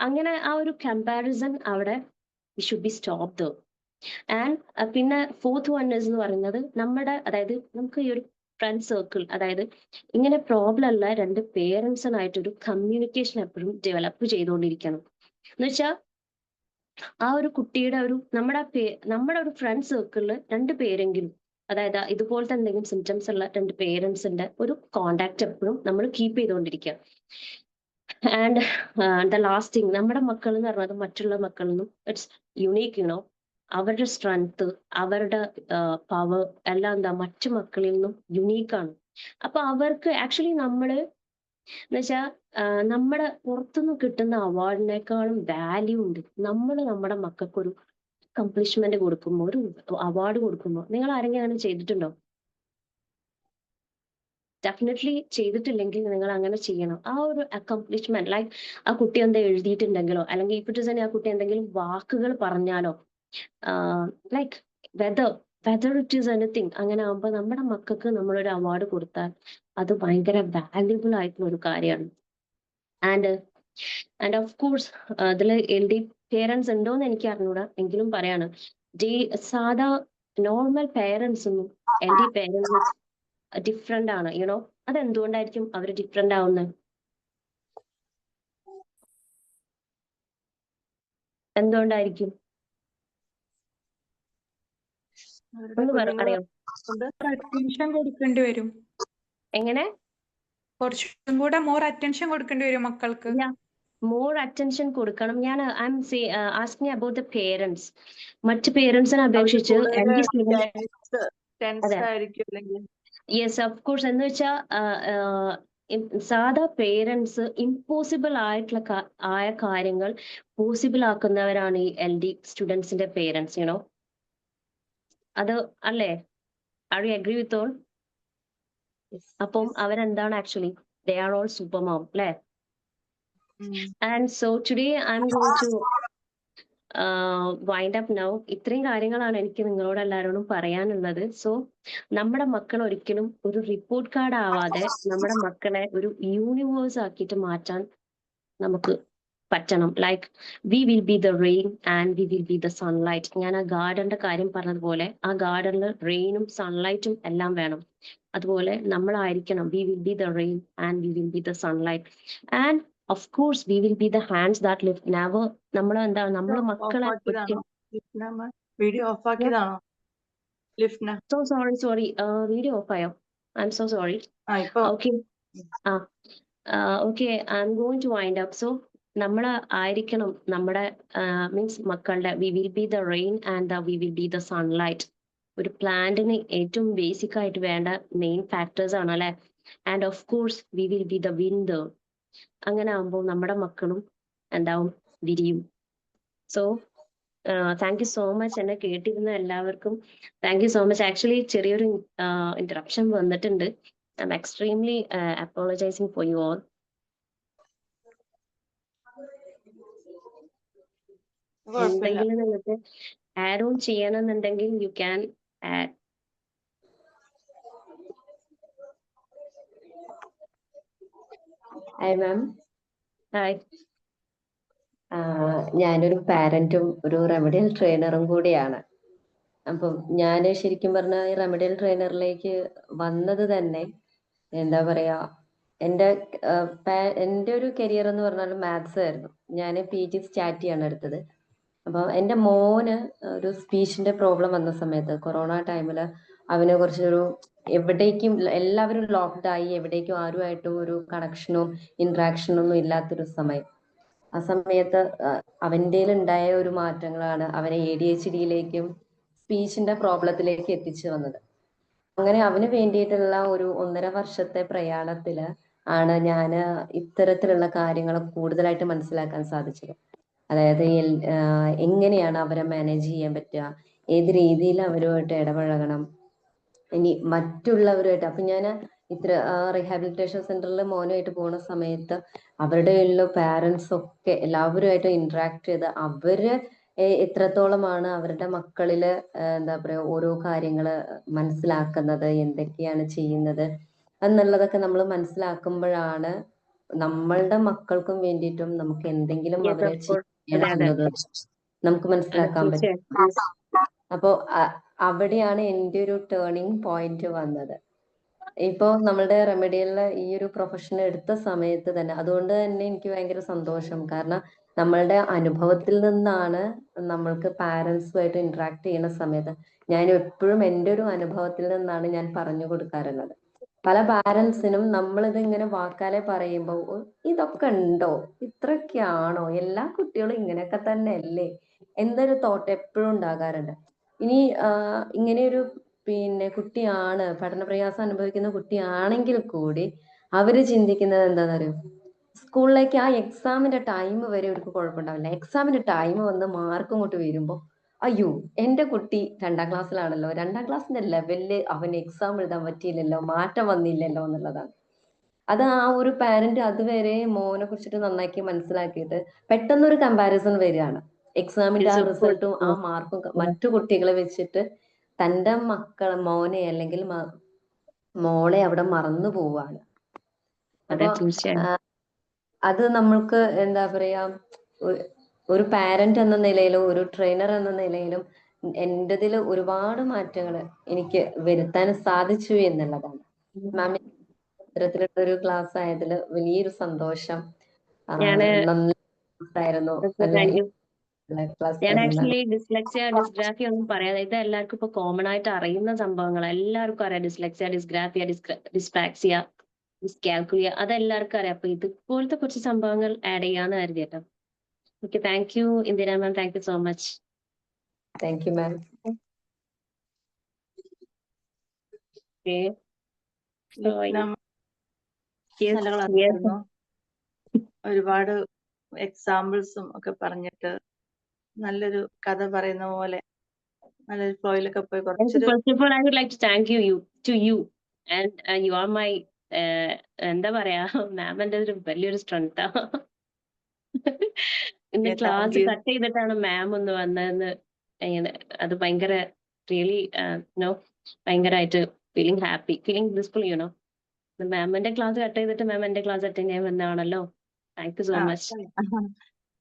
അങ്ങനെ ആ ഒരു കമ്പാരിസൺ അവിടെ should be stop the. And പിന്നെ ഫോർത്ത് വൺ എന്ന് പറയുന്നത് നമ്മുടെ, അതായത് നമുക്ക് ഈ ഒരു ഫ്രണ്ട് സർക്കിൾ, അതായത് ഇങ്ങനെ പ്രോബ്ലം ഉള്ള രണ്ട് പേരൻസിനായിട്ടൊരു കമ്മ്യൂണിക്കേഷൻ എപ്പോഴും ഡെവലപ്പ് ചെയ്തുകൊണ്ടിരിക്കണം. എന്ന് വെച്ചാൽ ആ ഒരു കുട്ടിയുടെ ഒരു നമ്മുടെ ഒരു ഫ്രണ്ട് സർക്കിളിൽ രണ്ട് പേരെങ്കിലും, അതായത് ഇതുപോലത്തെ എന്തെങ്കിലും സിംറ്റംസ് ഉള്ള രണ്ട് പേരൻസിന്റെ ഒരു കോണ്ടാക്ട് എപ്പോഴും നമ്മൾ കീപ്പ് ചെയ്തുകൊണ്ടിരിക്കുക. ആൻഡ് ദ ലാസ്റ്റ് തിങ്, നമ്മുടെ മക്കൾ എന്ന് പറഞ്ഞത് മറ്റുള്ള മക്കളിൽ നിന്നും ഇറ്റ്സ് യുണീക്ക്, യുനോ. അവരുടെ സ്ട്രെങ്ത്, അവരുടെ പവർ എല്ലാം എന്താ മറ്റു മക്കളിൽ നിന്നും യുണീക്കാണ്. അപ്പൊ അവർക്ക് ആക്ച്വലി നമ്മള് എന്ന് വെച്ചാൽ നമ്മുടെ പുറത്തുനിന്ന് കിട്ടുന്ന അവാർഡിനേക്കാളും വാല്യൂ ഉണ്ട് നമ്മൾ നമ്മുടെ മക്കൾക്കൊരു അക്കംപ്ലിഷ്മെന്റ് കൊടുക്കുമ്പോൾ, ഒരു അവാർഡ് കൊടുക്കുമ്പോൾ. നിങ്ങൾ ആരെങ്കിലും അങ്ങനെ ചെയ്തിട്ടുണ്ടോ? ഡെഫിനറ്റ്ലി ചെയ്തിട്ടില്ലെങ്കിൽ നിങ്ങൾ അങ്ങനെ ചെയ്യണം. ആ ഒരു അക്കംപ്ലിഷ്മെന്റ്, ലൈക്ക് ആ കുട്ടി എന്താ എഴുതിയിട്ടുണ്ടെങ്കിലോ, അല്ലെങ്കിൽ ഇപ്പൊ തന്നെ ആ കുട്ടി എന്തെങ്കിലും വാക്കുകൾ പറഞ്ഞാലോ, like whether it is anything, അങ്ങനെ ആകുമ്പോൾ നമ്മുടെ മക്കൾക്ക് നമ്മളൊരു അവാർഡ് കൊടുത്താൽ അത് ഭയങ്കര വാല്യുബിൾ ആയിട്ടുള്ള ഒരു കാര്യമാണ്. ആൻഡ് ഓഫ് കോഴ്സ് അതിൽ LD പേരൻസ് ഉണ്ടോന്ന് എനിക്ക് അറിഞ്ഞൂടാ, എങ്കിലും പറയാണ്, സാധാ നോർമൽ പേരൻസ് ഒന്നും LD പേരൻസ് ഡിഫറെന്റ് ആണ്, യുനോ. അതെന്തുകൊണ്ടായിരിക്കും അവർ ഡിഫറെന്റ് ആവുന്നത്? എന്തുകൊണ്ടായിരിക്കും ഒന്ന് അറിയോ? അറ്റൻഷൻ കൊടുക്കേണ്ടി വരും. എങ്ങനെ? കുറച്ചും കൂടെ മോർ അറ്റൻഷൻ കൊടുക്കേണ്ടി വരും മക്കൾക്ക്. മോർ അറ്റൻഷൻ കൊടുക്കണം. ഞാൻ ആസ്കിങ് അബൌട്ട് ദ പേരൻസ്. മറ്റ് പേരൻസിനെ അപേക്ഷിച്ച് യെസ് ഓഫ് കോഴ്സ്. എന്ന് വെച്ചാൽ സാധാ പേരൻസ് ഇമ്പോസിബിൾ ആയ കാര്യങ്ങൾ പോസിബിൾ ആക്കുന്നവരാണ് ഈ LD സ്റ്റുഡൻസിന്റെ പേരൻസ്, യുനോ. അത് അല്ലേ? Are you agree with all? അപ്പം അവരെന്താണ് actually, they are all super mom, അല്ലേ? And so today I am going to wind up now. ഇത്രയും കാര്യങ്ങളാണ് എനിക്ക് നിങ്ങളോട് എല്ലാവരോടും പറയാനുള്ളത്. സോ നമ്മുടെ മക്കൾ ഒരിക്കലും ഒരു റിപ്പോർട്ട് കാർഡ് ആവാതെ നമ്മുടെ മക്കളെ ഒരു യൂണിവേഴ്സ് ആക്കിയിട്ട് മാറ്റാൻ നമുക്ക് പറ്റണം. Like we will be the rain and we will be the sunlight. ഞാൻ ആ ഗാർഡന്റെ കാര്യം പറഞ്ഞതുപോലെ ആ ഗാർഡനിൽ റെയിനും സൺലൈറ്റും എല്ലാം വേണം. അതുപോലെ നമ്മളായിരിക്കണം we will be the rain and we will be the sunlight. And of course we will be the hands that lift. Never നമ്മൾ എന്താ നമ്മളെ മക്കളെ വീഡിയോ ഓഫ് ആക്കിയതാണോ? സോറി വീഡിയോ ഓഫ് ആയോ? I am so sorry. Okay okay, I am going to wind up. So നമ്മൾ ആയിരിക്കണം നമ്മുടെ means മക്കളുടെ we will be the rain and we will be the sunlight. ഒരു പ്ലാന്റിന് ഏറ്റവും ബേസിക് ആയിട്ട് വേണ്ട മെയിൻ ഫാക്ടേഴ്സ് ആണ്, അല്ലെ? And of course we will be the wind. അങ്ങനെ ആകുമ്പോൾ നമ്മുടെ മക്കളും എന്താവും, വിരിയും. So thank you so much. എന്നെ കേട്ടിരുന്ന എല്ലാവർക്കും thank you so much. Actually ചെറിയൊരു ഇന്ററപ്ഷൻ വന്നിട്ടുണ്ട്. I am extremely apologising for you all. എന്തെങ്കിലും നിങ്ങൾക്ക് ആഡ് ഓൺ ചെയ്യണമെന്നുണ്ടെങ്കിൽ you can add. Hi ma'am. Hi. ഞാനൊരു പാരന്റും ഒരു റെമഡിയൽ ട്രെയിനറും കൂടിയാണ്. അപ്പം ഞാൻ ശരിക്കും പറഞ്ഞാൽ ഈ റെമഡിയൽ ട്രെയിനറിലേക്ക് വന്നത് തന്നെ എന്താ പറയാ, എൻ്റെ ഒരു കരിയർ എന്ന് പറഞ്ഞാൽ മാത്സ് ആയിരുന്നു. ഞാൻ PG സ്റ്റാറ്റിയാണ് എടുത്തത്. അപ്പോൾ എൻ്റെ മോന് ഒരു സ്പീച്ചിന്റെ പ്രോബ്ലം വന്ന സമയത്ത് കൊറോണ ടൈമിൽ അവനെ കുറിച്ചൊരു എവിടേക്കും എല്ലാവരും ലോക്ക്ഡായി, എവിടേക്കും ആരുമായിട്ടും ഒരു കണക്ഷനും ഇന്ററാക്ഷനും ഒന്നും ഇല്ലാത്തൊരു സമയം. ആ സമയത്ത് അവൻ്റെ ഉണ്ടായ ഒരു മാറ്റങ്ങളാണ് അവനെ ADHDയിലേക്കും സ്പീച്ചിന്റെ പ്രോബ്ലത്തിലേക്ക് എത്തിച്ചു വന്നത്. അങ്ങനെ അവന് വേണ്ടിയിട്ടുള്ള ഒരു 1.5 വർഷത്തെ പ്രയാണത്തില് ആണ് ഞാൻ ഇത്തരത്തിലുള്ള കാര്യങ്ങൾ കൂടുതലായിട്ട് മനസ്സിലാക്കാൻ സാധിച്ചത്. അതായത് എങ്ങനെയാണ് അവരെ മാനേജ് ചെയ്യാൻ പറ്റുക, ഏത് രീതിയിൽ അവരുമായിട്ട് ഇടപഴകണം, ഇനി മറ്റുള്ളവരുമായിട്ട്. അപ്പൊ ഞാൻ ഇത്ര റീഹാബിലിറ്റേഷൻ സെന്ററിൽ മോനുമായിട്ട് പോണ സമയത്ത് അവരുടെ ഉള്ള പാരൻസ് ഒക്കെ എല്ലാവരുമായിട്ട് ഇന്ററാക്ട് ചെയ്ത് അവര് എത്രത്തോളമാണ് അവരുടെ മക്കളില് എന്താ പറയാ ഓരോ കാര്യങ്ങള് മനസ്സിലാക്കുന്നത്, എന്തൊക്കെയാണ് ചെയ്യുന്നത് എന്നുള്ളതൊക്കെ നമ്മൾ മനസ്സിലാക്കുമ്പോഴാണ് നമ്മളുടെ മക്കൾക്കും വേണ്ടിയിട്ടും നമുക്ക് എന്തെങ്കിലും Yes, അവരെ of course. അതെ അതെ ചെയ്യണമെന്നത് നമുക്ക് അതെ മനസ്സിലാക്കാൻ പറ്റും. തീർച്ചയായും. അപ്പോ അവിടെയാണ് എൻ്റെ ഒരു ടേണിംഗ് പോയിന്റ് വന്നത്. ഇപ്പോ നമ്മളുടെ റെമഡിയലിലെ ഈ ഒരു പ്രൊഫഷൻ എടുത്ത സമയത്ത് തന്നെ, അതുകൊണ്ട് തന്നെ എനിക്ക് ഭയങ്കര സന്തോഷം. കാരണം നമ്മളുടെ അനുഭവത്തിൽ നിന്നാണ് നമ്മൾക്ക് പാരൻസുമായിട്ട് ഇന്ററാക്ട് ചെയ്യുന്ന സമയത്ത് ഞാൻ എപ്പോഴും എൻ്റെ ഒരു അനുഭവത്തിൽ നിന്നാണ് ഞാൻ പറഞ്ഞു കൊടുക്കാറുള്ളത്. പല പാരൻസിനും നമ്മളിത് ഇങ്ങനെ വാക്കാലെ പറയുമ്പോൾ ഇതൊക്കെ ഉണ്ടോ, ഇത്രയൊക്കെയാണോ, എല്ലാ കുട്ടികളും ഇങ്ങനെയൊക്കെ തന്നെ അല്ലേ എന്നൊരു തോട്ട് എപ്പോഴും ഉണ്ടാകാറുണ്ട്. ഇനി ഇങ്ങനെയൊരു കുട്ടിയാണ്, പഠന പ്രയാസം അനുഭവിക്കുന്ന കുട്ടിയാണെങ്കിൽ കൂടി അവര് ചിന്തിക്കുന്നത് എന്താണെന്നറിയോ, സ്കൂളിലേക്ക് ആ എക്സാമിന്റെ ടൈം വരെ അവർക്ക് കുഴപ്പമുണ്ടാവില്ല. എക്സാമിന്റെ ടൈം വന്ന് മാർക്ക് ഇങ്ങോട്ട് വരുമ്പോൾ അയ്യോ എന്റെ കുട്ടി 2ാം ക്ലാസ്സിലാണല്ലോ, 2ാം ക്ലാസ്സിന്റെ ലെവലില് അവന് എക്സാം എഴുതാൻ പറ്റിയില്ലല്ലോ, മാറ്റം വന്നില്ലല്ലോ എന്നുള്ളതാണ്. അത് ആ ഒരു പാരന്റ് അതുവരെ മോനെ കുറിച്ചിട്ട് നന്നാക്കി മനസ്സിലാക്കിയിട്ട് പെട്ടെന്നൊരു കമ്പാരിസൺ വരികയാണ്. എക്സാമിന്റെ ആ Yes, of course. റിസൾട്ടും ആ മാർക്കും മറ്റു കുട്ടികളെ വെച്ചിട്ട് തന്റെ മോനെ അല്ലെങ്കിൽ മോളെ അവിടെ മറന്നു പോവാണ്. അതെ അപ്പൊ തീർച്ചയായും. അത് നമ്മൾക്ക് എന്താ പറയാ, ഒരു പാരന്റ് എന്ന നിലയിലും ഒരു ട്രെയിനർ എന്ന നിലയിലും എന്റേതിൽ ഒരുപാട് മാറ്റങ്ങൾ എനിക്ക് വരുത്താൻ സാധിച്ചു എന്നുള്ളതാണ്. മാം ഇത്തരത്തിലുള്ള ഒരു ക്ലാസ് ആയതിൽ വലിയൊരു സന്തോഷം. ഞാന് നന്നായിരുന്നു താങ്ക് യു. ക്ലാസ് ഞാൻ ആയിരുന്നു മാം. ആക്ച്വലി ഡിസ്ലെക്സിയ ഡിസ്ഗ്രാഫിയ ഒന്നും പറയാതെ ഇത് എല്ലാവർക്കും ഇപ്പൊ കോമൺ ആയിട്ട് അറിയുന്ന സംഭവങ്ങൾ എല്ലാവർക്കും അറിയാം. ഡിസ്ലെക്സിയ, ഡിസ്ഗ്രാഫിയ, ഡിസ്പാക്സിയ, ഡിസ്കാൽക്കുലിയ അതെല്ലാവർക്കും അറിയാം. അപ്പൊ ഇതുപോലത്തെ കുറച്ച് സംഭവങ്ങൾ ആഡ് ചെയ്യാന്ന് കരുതി കേട്ടോ. Okay, thank you Indira ma'am, thank you so much. Thank you ma'am. Okay, നല്ല ക്ലാസ്സായിരുന്നു. ഒരുപാട് എക്സാമ്പിൾസും ഒക്കെ പറഞ്ഞിട്ട് നല്ലൊരു കഥ പറയുന്ന പോലെ നല്ലൊരു ഫ്ലോയിലൊക്കെ പോയി കുറച്ചൊരു First of all, I would like to thank you and you are my എന്താ പറയാ മാം എന്റെ ഒരു വലിയൊരു സ്ട്രെങ്താ. ഇന്ന് Yeah, thank class you. Cut ചെയ്തിട്ടാണ് മാം ഒന്ന് വന്നതെന്ന് ഇങ്ങനെ അത് ഭയങ്കര റിയലി നോ ഭയങ്കരമായിട്ട് feeling happy, feeling blissful you know. മാമിന്റെ ക്ലാസ് കട്ട് ചെയ്തിട്ട് മാം എന്റെ ക്ലാസ് അറ്റൻഡ് ചെയ്യാൻ വന്നതാണല്ലോ. Thank you so much.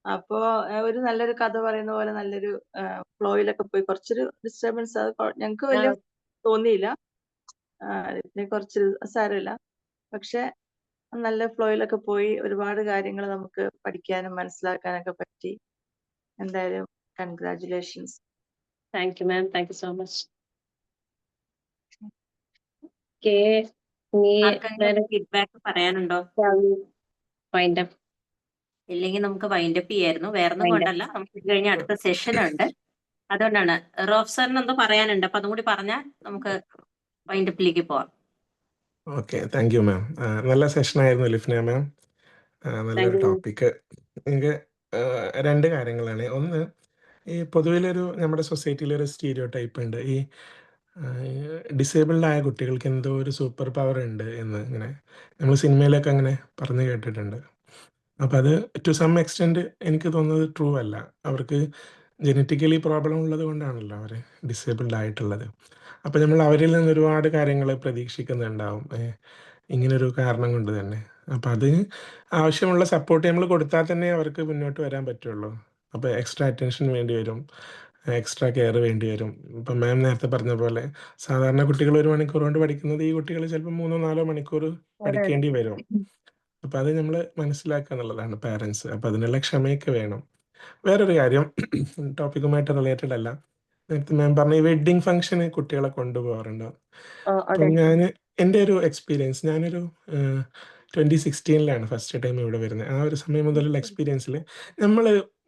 അപ്പോ ഒരു നല്ലൊരു കഥ പറയുന്ന പോലെ നല്ലൊരു ഫ്ലോയിലൊക്കെ പോയി കുറച്ചൊരു ഡിസ്റ്റർബൻസ് അത് ഞങ്ങൾക്ക് വലിയ തോന്നിയില്ല. ഇതിനെ കുറച്ച് സാരമില്ല. പക്ഷെ നല്ല ഫ്ലോയിലൊക്കെ പോയി ഒരുപാട് കാര്യങ്ങൾ നമുക്ക് പഠിക്കാനും മനസ്സിലാക്കാനൊക്കെ പറ്റി. എന്തായാലും congratulations. Thank you ma'am, thank you so much. Okay, ആർക്കെങ്കിലും ഫീഡ്ബാക്ക് പറയാനുണ്ടോ? ഇല്ലെങ്കിൽ നമുക്ക് വൈൻഡപ്പ് ചെയ്യായിരുന്നു. വേറൊന്നും കൊണ്ടല്ല, നമുക്ക് ഇത് കഴിഞ്ഞ് അടുത്ത സെഷൻ ഉണ്ട്, അതുകൊണ്ടാണ്. റോഫ് സാറിന് എന്തോ പറയാനുണ്ട്, അപ്പൊ അതും കൂടി പറഞ്ഞാൽ നമുക്ക് വൈൻഡപ്പിലേക്ക് പോവാം. ഓക്കെ, താങ്ക് യു മാം. നല്ല സെഷൻ ആയിരുന്നു ലിഫ്ന മാം. നല്ലൊരു ടോപ്പിക്ക്. എനിക്ക് 2 കാര്യങ്ങളാണ്. ഒന്ന്, ഈ പൊതുവിലൊരു നമ്മുടെ സൊസൈറ്റിയിലൊരു സ്റ്റീരിയോ ടൈപ്പ് ഉണ്ട്, ഈ ഡിസേബിൾഡ് ആയ കുട്ടികൾക്ക് എന്തോ ഒരു സൂപ്പർ പവർ ഉണ്ട് എന്ന് ഇങ്ങനെ നമ്മൾ സിനിമയിലൊക്കെ അങ്ങനെ പറഞ്ഞു കേട്ടിട്ടുണ്ട്. അപ്പം അത് ടു സം എക്സ്റ്റെൻറ്റ് എനിക്ക് തോന്നുന്നത് ട്രൂ അല്ല. അവർക്ക് ജനറ്റിക്കലി പ്രോബ്ലം ഉള്ളത് കൊണ്ടാണല്ലോ അവർ ഡിസേബിൾഡ് ആയിട്ടുള്ളത്. അപ്പം നമ്മൾ അവരിൽ നിന്ന് ഒരുപാട് കാര്യങ്ങൾ പ്രതീക്ഷിക്കുന്നുണ്ടാവും ഇങ്ങനൊരു കാരണം കൊണ്ട് തന്നെ. അപ്പം അതിന് ആവശ്യമുള്ള സപ്പോർട്ട് നമ്മൾ കൊടുത്താൽ തന്നെ അവർക്ക് മുന്നോട്ട് വരാൻ പറ്റുള്ളൂ. അപ്പോൾ എക്സ്ട്രാ അറ്റൻഷൻ വേണ്ടി വരും, എക്സ്ട്രാ കെയർ വേണ്ടി വരും. ഇപ്പം മാം നേരത്തെ പറഞ്ഞ പോലെ സാധാരണ കുട്ടികൾ 1 മണിക്കൂർ കൊണ്ട് പഠിക്കുന്നത് ഈ കുട്ടികൾ ചിലപ്പോൾ 3-4 മണിക്കൂർ പഠിക്കേണ്ടി വരും. അപ്പം അത് നമ്മൾ മനസ്സിലാക്കുക എന്നുള്ളതാണ് പാരൻസ്. അപ്പം അതിനുള്ള ക്ഷമയൊക്കെ വേണം. വേറൊരു കാര്യം ടോപ്പിക്കുമായിട്ട് റിലേറ്റഡ് അല്ല, നേരത്തെ മാം പറഞ്ഞ ഈ വെഡ്ഡിങ് ഫംഗ്ഷന് കുട്ടികളെ കൊണ്ടുപോകാറുണ്ട്. അപ്പം എൻ്റെ ഒരു എക്സ്പീരിയൻസ്, ഞാനൊരു 2016 ഫസ്റ്റ് ടൈം ഇവിടെ വരുന്നത്. ആ ഒരു സമയം മുതലുള്ള എക്സ്പീരിയൻസിൽ നമ്മൾ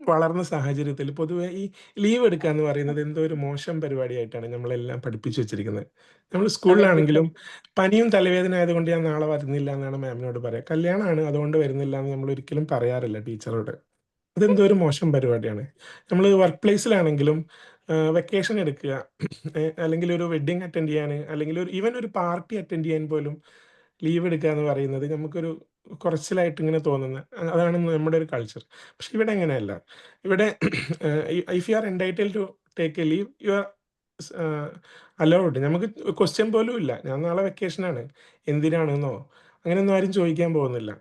വളർന്ന സാഹചര്യത്തിൽ പൊതുവെ ഈ ലീവ് എടുക്കുക എന്ന് പറയുന്നത് എന്തോ ഒരു മോശം പരിപാടിയായിട്ടാണ് നമ്മളെല്ലാം പഠിപ്പിച്ചു വെച്ചിരിക്കുന്നത്. നമ്മൾ സ്കൂളിലാണെങ്കിലും പനിയും തലവേദന ആയതുകൊണ്ട് ഞാൻ നാളെ വരുന്നില്ല എന്നാണ് മാമിനോട് പറയുക. കല്യാണമാണ് അതുകൊണ്ട് വരുന്നില്ല എന്ന് നമ്മൾ ഒരിക്കലും പറയാറില്ല ടീച്ചറോട്. അതെന്തോ ഒരു മോശം പരിപാടിയാണ്. നമ്മൾ വർക്ക് പ്ലേസിലാണെങ്കിലും വെക്കേഷൻ എടുക്കുക, അല്ലെങ്കിൽ ഒരു വെഡ്ഡിങ് അറ്റൻഡ് ചെയ്യാൻ, അല്ലെങ്കിൽ ഈവൻ ഒരു പാർട്ടി അറ്റൻഡ് ചെയ്യാൻ പോലും ലീവ് എടുക്കുക എന്ന് പറയുന്നത് നമുക്കൊരു കുറച്ചിലായിട്ട് ഇങ്ങനെ തോന്നുന്ന, അതാണ് നമ്മുടെ ഒരു കൾച്ചർ. പക്ഷെ ഇവിടെ അങ്ങനെയല്ല. ഇവിടെ if you are entitle to take a leave, you are allowed. നമുക്ക് ക്വസ്റ്റ്യൻ പോലും ഇല്ല. ഞാൻ നാളെ വെക്കേഷനാണ്, എന്തിനാണെന്നോ അങ്ങനെയൊന്നും ആരും ചോദിക്കാൻ പോകുന്നില്ല.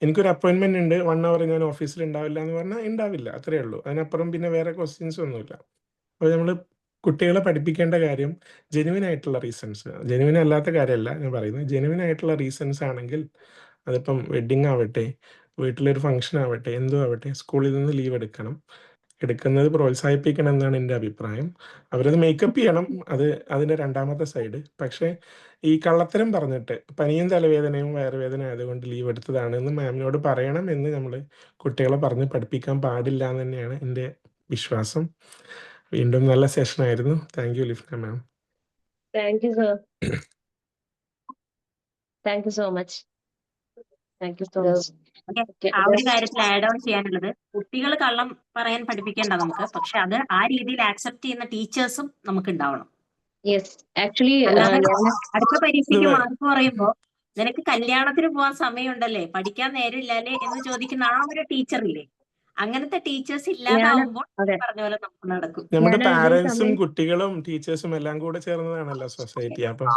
എനിക്കൊരു അപ്പോയിൻമെന്റ് ഉണ്ട്, 1 hour ഞാൻ ഓഫീസിൽ ഉണ്ടാവില്ല എന്ന് പറഞ്ഞാൽ ഉണ്ടാവില്ല, അത്രേ ഉള്ളൂ. അതിനപ്പുറം പിന്നെ വേറെ ക്വസ്റ്റ്യൻസ് ഒന്നുമില്ല. അപ്പോൾ നമ്മൾ കുട്ടികളെ പഠിപ്പിക്കേണ്ട കാര്യം ജെനുവിൻ ആയിട്ടുള്ള റീസൺസ്, ജെനുവിൻ അല്ലാത്ത കാര്യമല്ല ഞാൻ പറയുന്നത്, ജെനുവിൻ ആയിട്ടുള്ള റീസൺസ് ആണെങ്കിൽ, അതിപ്പം വെഡ്ഡിങ് ആവട്ടെ, വീട്ടിലൊരു ഫംഗ്ഷൻ ആവട്ടെ, എന്തോ ആവട്ടെ, സ്കൂളിൽ നിന്ന് ലീവ് എടുക്കുന്നത് പ്രോത്സാഹിപ്പിക്കണം എന്നാണ് എൻ്റെ അഭിപ്രായം. അവരത് മേക്കപ്പ് ചെയ്യണം, അത് അതിൻ്റെ രണ്ടാമത്തെ സൈഡ്. പക്ഷേ ഈ കള്ളത്തരം പറഞ്ഞിട്ട് പനിയും തലവേദനയും വയറുവേദന ആയതുകൊണ്ട് ലീവ് എടുത്തതാണ് എന്ന് മാമിനോട് പറയണം എന്ന് നമ്മൾ കുട്ടികളെ പറഞ്ഞ് പഠിപ്പിക്കാൻ പാടില്ല എന്ന് തന്നെയാണ് എൻ്റെ വിശ്വാസം. വീണ്ടും നല്ല സെഷൻ ആയിരുന്നു. Thank you Lifna ma'am. Thank you sir. Thank you so much. Thank you so much. ആ ഒരു കാര്യത്തിൽ ആഡ് ഓൺ ചെയ്യാനുള്ളത്, കുട്ടികൾ കള്ളം പറയാൻ പഠിപ്പിക്കേണ്ട നമുക്ക്, പക്ഷെ അത് ആ രീതിയിൽ ആക്സെപ്റ്റ് ചെയ്യുന്ന ടീച്ചേഴ്സും നമുക്ക് ഉണ്ടാവണം. യെസ്, ആക്ച്വലി അല്ലാതെ അടുത്ത പരീക്ഷയ്ക്ക് മാർക്ക് പറയുമ്പോ നിനക്ക് കല്യാണത്തിന് പോകാൻ സമയമുണ്ടല്ലേ, പഠിക്കാൻ നേരമില്ലല്ലേ എന്ന് ചോദിക്കുന്ന ആ ഒരു ടീച്ചറില്ലേ, അങ്ങനത്തെ ടീച്ചേഴ്സ് ഇല്ലാതാവുമ്പോൾ പറഞ്ഞ പോലെ നമുക്ക് നടക്കും. നമ്മുടെ പാരന്റ്സും കുട്ടികളും ടീച്ചേഴ്സും എല്ലാം കൂടെ ചേർന്നതാണല്ലോ സൊസൈറ്റി. അപ്പം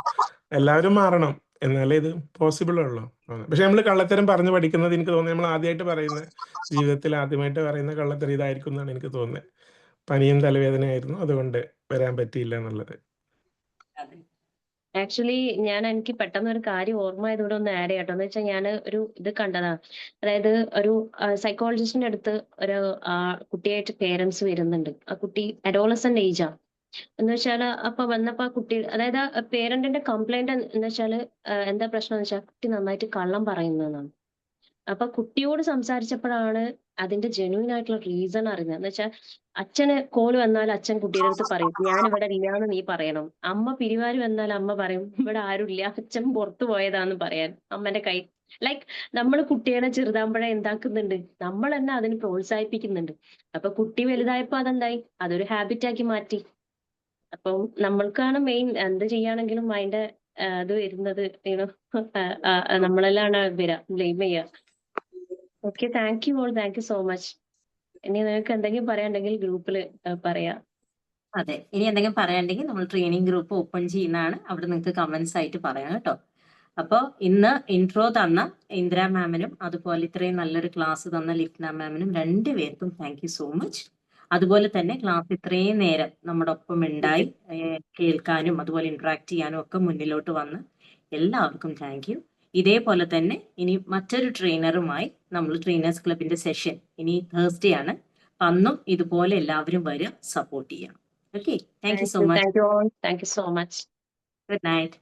എല്ലാവരും മാറണം, എന്നാലേ ഇത് പോസിബിൾ ഉള്ളൂ. പക്ഷെ നമ്മൾ കള്ളത്തരം പറഞ്ഞു പഠിക്കുന്നത് എനിക്ക് തോന്നുന്നത് നമ്മൾ ആദ്യമായിട്ട് പറയുന്ന, ജീവിതത്തിൽ ആദ്യമായിട്ട് പറയുന്ന കള്ളത്തരം ഇതായിരിക്കും എന്നാണ് എനിക്ക് തോന്നുന്നത്. പനിയും തലവേദനയായിരുന്നു, അതുകൊണ്ട് വരാൻ പറ്റിയില്ല എന്നുള്ളത്. ആക്ച്വലി എനിക്ക് പെട്ടെന്ന് ഒരു കാര്യം ഓർമ്മ ഇതോടെ ഒന്ന് ആഡ് ചെയ്യട്ടോ. എന്ന് വെച്ചാൽ ഞാൻ ഒരു ഇത് കണ്ടതാണ്. അതായത് ഒരു സൈക്കോളജിസ്റ്റിന്റെ അടുത്ത് ഒരു കുട്ടിയായിട്ട് പേരൻസ് വരുന്നുണ്ട്. ആ കുട്ടി അഡോളസെന്റ് ഏജാ. എന്ന് വെച്ചാല് അപ്പൊ വന്നപ്പോ ആ കുട്ടി, അതായത് പേരന്റിന്റെ കംപ്ലൈന്റ് എന്ന് വെച്ചാല് എന്താ പ്രശ്നം എന്ന് വെച്ചാൽ കുട്ടി നന്നായിട്ട് കള്ളം പറയുന്നതാണ്. അപ്പൊ കുട്ടിയോട് സംസാരിച്ചപ്പോഴാണ് അതിന്റെ ജെന്യൂൻ ആയിട്ടുള്ള റീസൺ അറിഞ്ഞത്. എന്ന് വെച്ചാൽ അച്ഛന് കോള് വന്നാൽ അച്ഛൻ കുട്ടിയുടെ അടുത്ത് പറയും, ഞാൻ ഇവിടെ ഇല്ലാന്ന് നീ പറയണം. അമ്മ പിരിവാര് വന്നാൽ അമ്മ പറയും, ഇവിടെ ആരുമില്ല, അച്ഛൻ പുറത്തു പോയതാന്ന് പറയാൻ അമ്മന്റെ കൈ. ലൈക്ക് നമ്മൾ കുട്ടികളെ ചെറുതാകുമ്പോഴേ എന്താക്കുന്നുണ്ട്, നമ്മൾ തന്നെ അതിന് പ്രോത്സാഹിപ്പിക്കുന്നുണ്ട്. അപ്പൊ കുട്ടി വലുതായപ്പോ അതെന്തായി, അതൊരു ഹാബിറ്റ് ആക്കി മാറ്റി. അപ്പം നമ്മൾക്കാണ് മെയിൻ എന്ത് ചെയ്യാണെങ്കിലും അതിന്റെ ഇത് വരുന്നത്, നമ്മളെല്ലാം ബ്ലെയിം ചെയ്യുക. Okay, thank you all, thank you so much. ഇനി നിങ്ങൾക്ക് എന്തെങ്കിലും പറയാനുണ്ടെങ്കിൽ ഗ്രൂപ്പിൽ പറയാം. അതെ, ഇനി എന്തെങ്കിലും പറയാനുണ്ടെങ്കിൽ നമ്മൾ ട്രെയിനിങ് ഗ്രൂപ്പ് ഓപ്പൺ ചെയ്യുന്നതാണ്, അവിടെ നിങ്ങൾക്ക് കമന്റ്സ് ആയിട്ട് പറയാം കേട്ടോ. അപ്പോൾ ഇന്ന് ഇൻട്രോ തന്ന ഇന്ദിര മാമിനും അതുപോലെ ഇത്രയും നല്ലൊരു ക്ലാസ് തന്ന ലിഫ്ന മാമിനും രണ്ടുപേർക്കും താങ്ക് യു സോ മച്ച്. അതുപോലെ തന്നെ ക്ലാസ് ഇത്രയും നേരം നമ്മുടെ ഒപ്പം ഉണ്ടായി കേൾക്കാനും അതുപോലെ ഇന്ററാക്ട് ചെയ്യാനും ഒക്കെ മുന്നിലോട്ട് വന്ന് എല്ലാവർക്കും താങ്ക് യു. ഇതേപോലെ തന്നെ ഇനി മറ്റൊരു ട്രെയിനറുമായി നമ്മൾ ട്രെയിനേഴ്സ് ക്ലബിന്റെ സെഷൻ ഇനി തേഴ്സ്ഡേ ആണ്. അന്നും ഇതുപോലെ എല്ലാവരും വരിക, സപ്പോർട്ട് ചെയ്യാം. Okay, thank you so much. Thank you all, thank you so much. Good night.